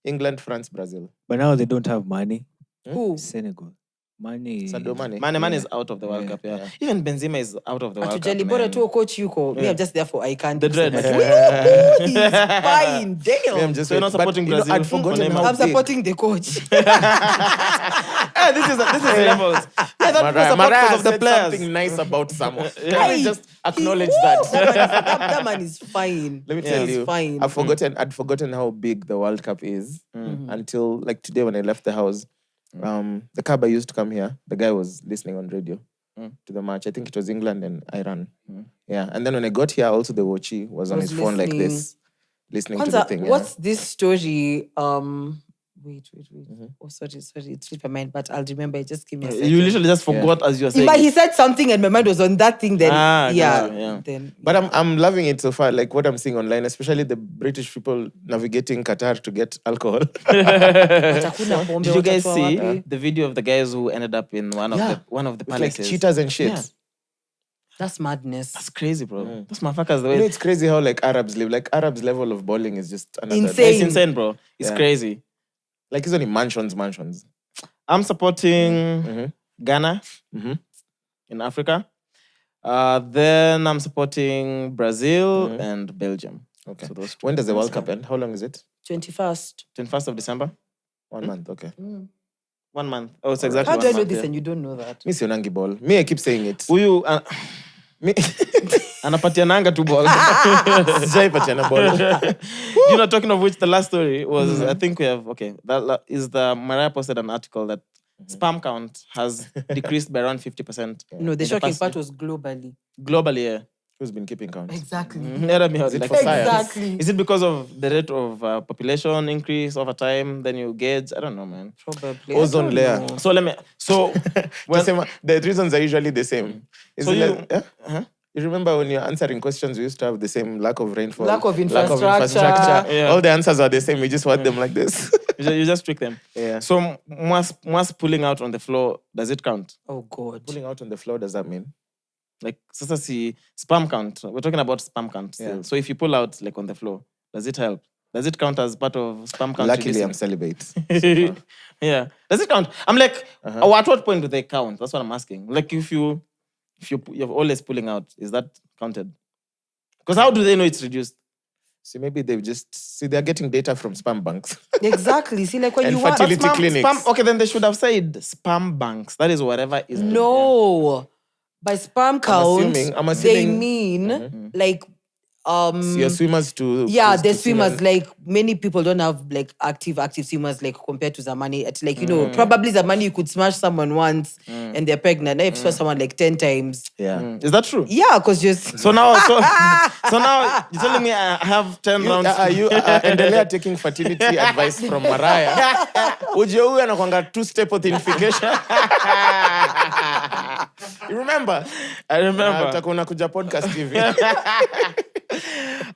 England, France, Brazil.
But now they don't have money.
Who?
Senegal. Money.
Sadio Mane.
Mane is out of the World Cup, yeah. Even Benzema is out of the World Cup,
Atujali bora
man.
tu coach yuko. Me, I'm just there for I can't.
The dread.
He's fine. Damn.
Me, I'm just
So you're not
but,
supporting
you know,
Brazil?
I'd forgotten
Onema.
how
I'm
big.
supporting the coach.
Hey, this is levels. Yeah, that was
Mariah
because of the
said
players.
something nice about Samoa.
Hey,
Let me just acknowledge
Woo,
that.
that man is fine.
Let me tell
He's
you,
fine.
I'd forgotten how big the World Cup is until like today when I left the house. The cab I used to come here, the guy was listening on radio to the match. I think it was England and Iran. Yeah, and then when I got here, also the watchie was on his phone like this, listening to the
Kwanza,
thing. Yeah.
what's this story? Wait. Oh, sorry. It slipped my mind, but I'll remember. Just give me a second.
You literally just forgot as you were saying.
But he said something and my mind was on that thing then.
Ah,
yeah.
gotcha, yeah.
Then,
But I'm loving it so far, like what I'm seeing online, especially the British people navigating Qatar to get alcohol.
Hakuna pombe,
Did you guys
watatoa
see
wapi?
the video of the guys who ended up in one of the
With like
palaces?
cheetahs and shit.
Yeah.
That's madness.
That's crazy, bro. Those motherfuckers, the
You know,
way
it's crazy how like Arabs live. Like Arabs' level of balling is just another.
Insane.
it's insane, bro. It's
Yeah.
crazy.
Like it's only mansions.
I'm supporting Ghana in Africa. Then I'm supporting Brazil and Belgium.
Okay.
So those two.
When does the World Cup end? How long is it?
21st.
21st of December.
1 month. Okay.
1 month. Oh, it's exactly
How
1
do I know
month.
this
Yeah.
and you don't know that?
Me sionangi ball. Me, I keep saying it.
Huyu
Me,
anapatia nanga tu ball.
sijaipatiana ball.
You know, talking of which, the last story was, I think we have, that is the Mariah posted an article that sperm count has decreased by around 50%.
No, the
In
shocking
past
part was globally.
globally, yeah.
Who's been keeping count?
Exactly.
Is it for science?
Exactly.
Is it because of the rate of population increase over time? Then you gauge, I don't know, man.
Probably.
Ozone
I don't
layer.
know.
So
The reasons are usually the same.
So
You remember when you're answering questions, we used to have the same lack of rainfall,
Lack of infrastructure.
Yeah.
All the answers are the same. We just want them like this.
you just trick them.
Yeah.
So Mwass pulling out on the floor, does it count?
Oh, God.
Pulling out on the floor, does that mean?
Like, sasa si sperm count. We're talking about sperm count still.
Yeah.
So if you pull out like on the floor, does it help? Does it count as part of sperm count?
Luckily, I'm
reducing?
celibate.
Yeah. Does it count? I'm like, at what point do they count? That's what I'm asking. Like, if you're always pulling out, is that counted? Because how do they know it's reduced?
So maybe they're getting data from spam banks.
Exactly. See, like when
And
you want...
fertility clinics.
Okay, then they should have said sperm banks. That is whatever is.
No. By sperm count,
I'm
they
assuming-
mean like...
So your swimmers to
Yeah,
to
the
swim
swimmers,
and-
like many people don't have like active swimmers like compared to Zamani. It's like, you know, probably Zamani you could smash someone once and they're pregnant. Now if you smash someone like 10 times.
Yeah.
Is that true?
Yeah, because just
So now you're telling me I have 10 rounds.
You endelea taking fertility advice from Mariah. Ujue huyu anakuanga 2-step authentication. You remember?
I remember.
Utakuwa unakuja podcast hivi.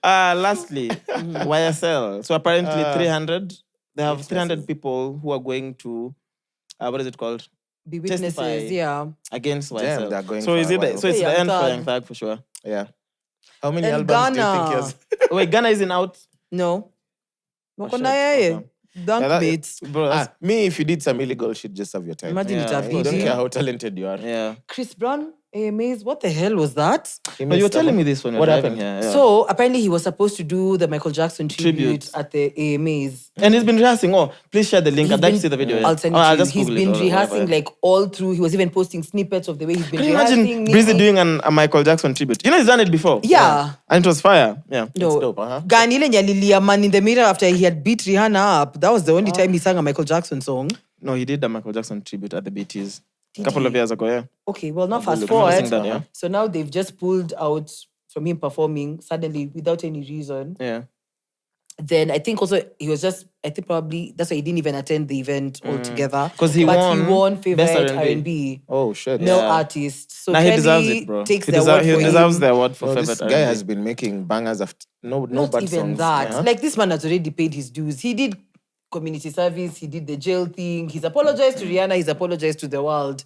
Lastly, YSL. So apparently 300. They have 300 people who are going to, what is it called?
be witnesses,
Testify.
yeah.
Against YSL.
Damn, they're going
so
for
is
a
it?
while.
So it's
Hey,
the end for
Young
Young Thug for sure.
Yeah. How many
And
albums do you think
Ghana.
he has?
Wait, Ghana isn't out.
No. Wako
shit.
na yeye.
Okay.
Dunk mates.
Bro,
Me, if you did some illegal shit, just have your time.
Imagine it
Yeah,
have
I don't
been.
care how talented you are.
yeah.
Chris Brown, AMAs, what the hell was that?
No, you were telling me this when we were
What
driving
happened?
here. Yeah.
So apparently he was supposed to do the Michael Jackson tribute
Tribute.
at the AMAs.
And he's been rehearsing. Oh, please share the link.
He's
I'd like
been-
to see the video.
I'll send it
Oh,
to
I'll
you.
just
He's
Google it
been
or
rehearsing
whatever.
like all through. He was even posting snippets of the way he's been
Can you
rehearsing.
imagine Breezy doing a Michael Jackson tribute? You know he's done it before.
Yeah.
And it was fire. Yeah.
No,
dope, huh?
Ganile Nyalilia man in the mirror after he had beat Rihanna up. That was the only time he sang a Michael Jackson song.
No, he did a Michael Jackson tribute at the BTs. A
Did
couple
he?
of years ago, yeah.
Okay, well now fast
look,
forward.
I'm that, yeah.
So now they've just pulled out from him performing suddenly without any reason.
Yeah.
Then I think also he was just, I think probably that's why he didn't even attend the event altogether.
'Cause he
but
won
he won favorite
Best
R&B,
R&B.
Oh, shit.
male
Yeah.
artist. So
Now he
Kelly
deserves it, bro.
takes
He
the award for
deserves
him.
the award for
Bro,
favorite
this
R&B.
guy has been making bangers after no
Not
bad
even
songs.
that.
Yeah.
Like this man has already paid his dues. He did community service. He did the jail thing. He's apologized to Rihanna. He's apologized to the world.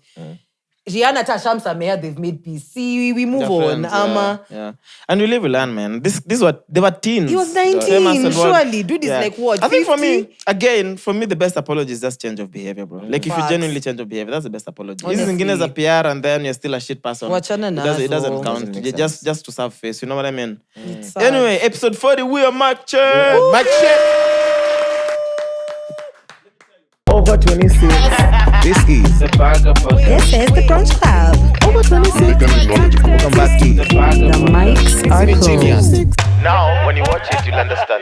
Rihanna, Tasham Samea, they've made peace. See, we move
They're
on.
friends,
Ama.
yeah. And we live, we learn, man. This what they were teens.
He was
Famous
19,
and what-
surely. Dude is like what,
I think for
50?
me, again, the best apology is just change of behavior, bro. Like if you
Facts.
genuinely change of behavior, that's the best apology. This
Honestly.
is a PR and then you're still a shit person.
Wachana
It doesn't
nazo.
count.
Doesn't make
You just to serve face. You know what I mean?
It's sad.
Anyway, episode 40, we are Mark Check.
Mic check. Over 26. This is
The Bagger Podcast.
This is the Brunch Club.
Over 26. Welcome back to
The mics are closed.
Now, when you watch it, you'll understand.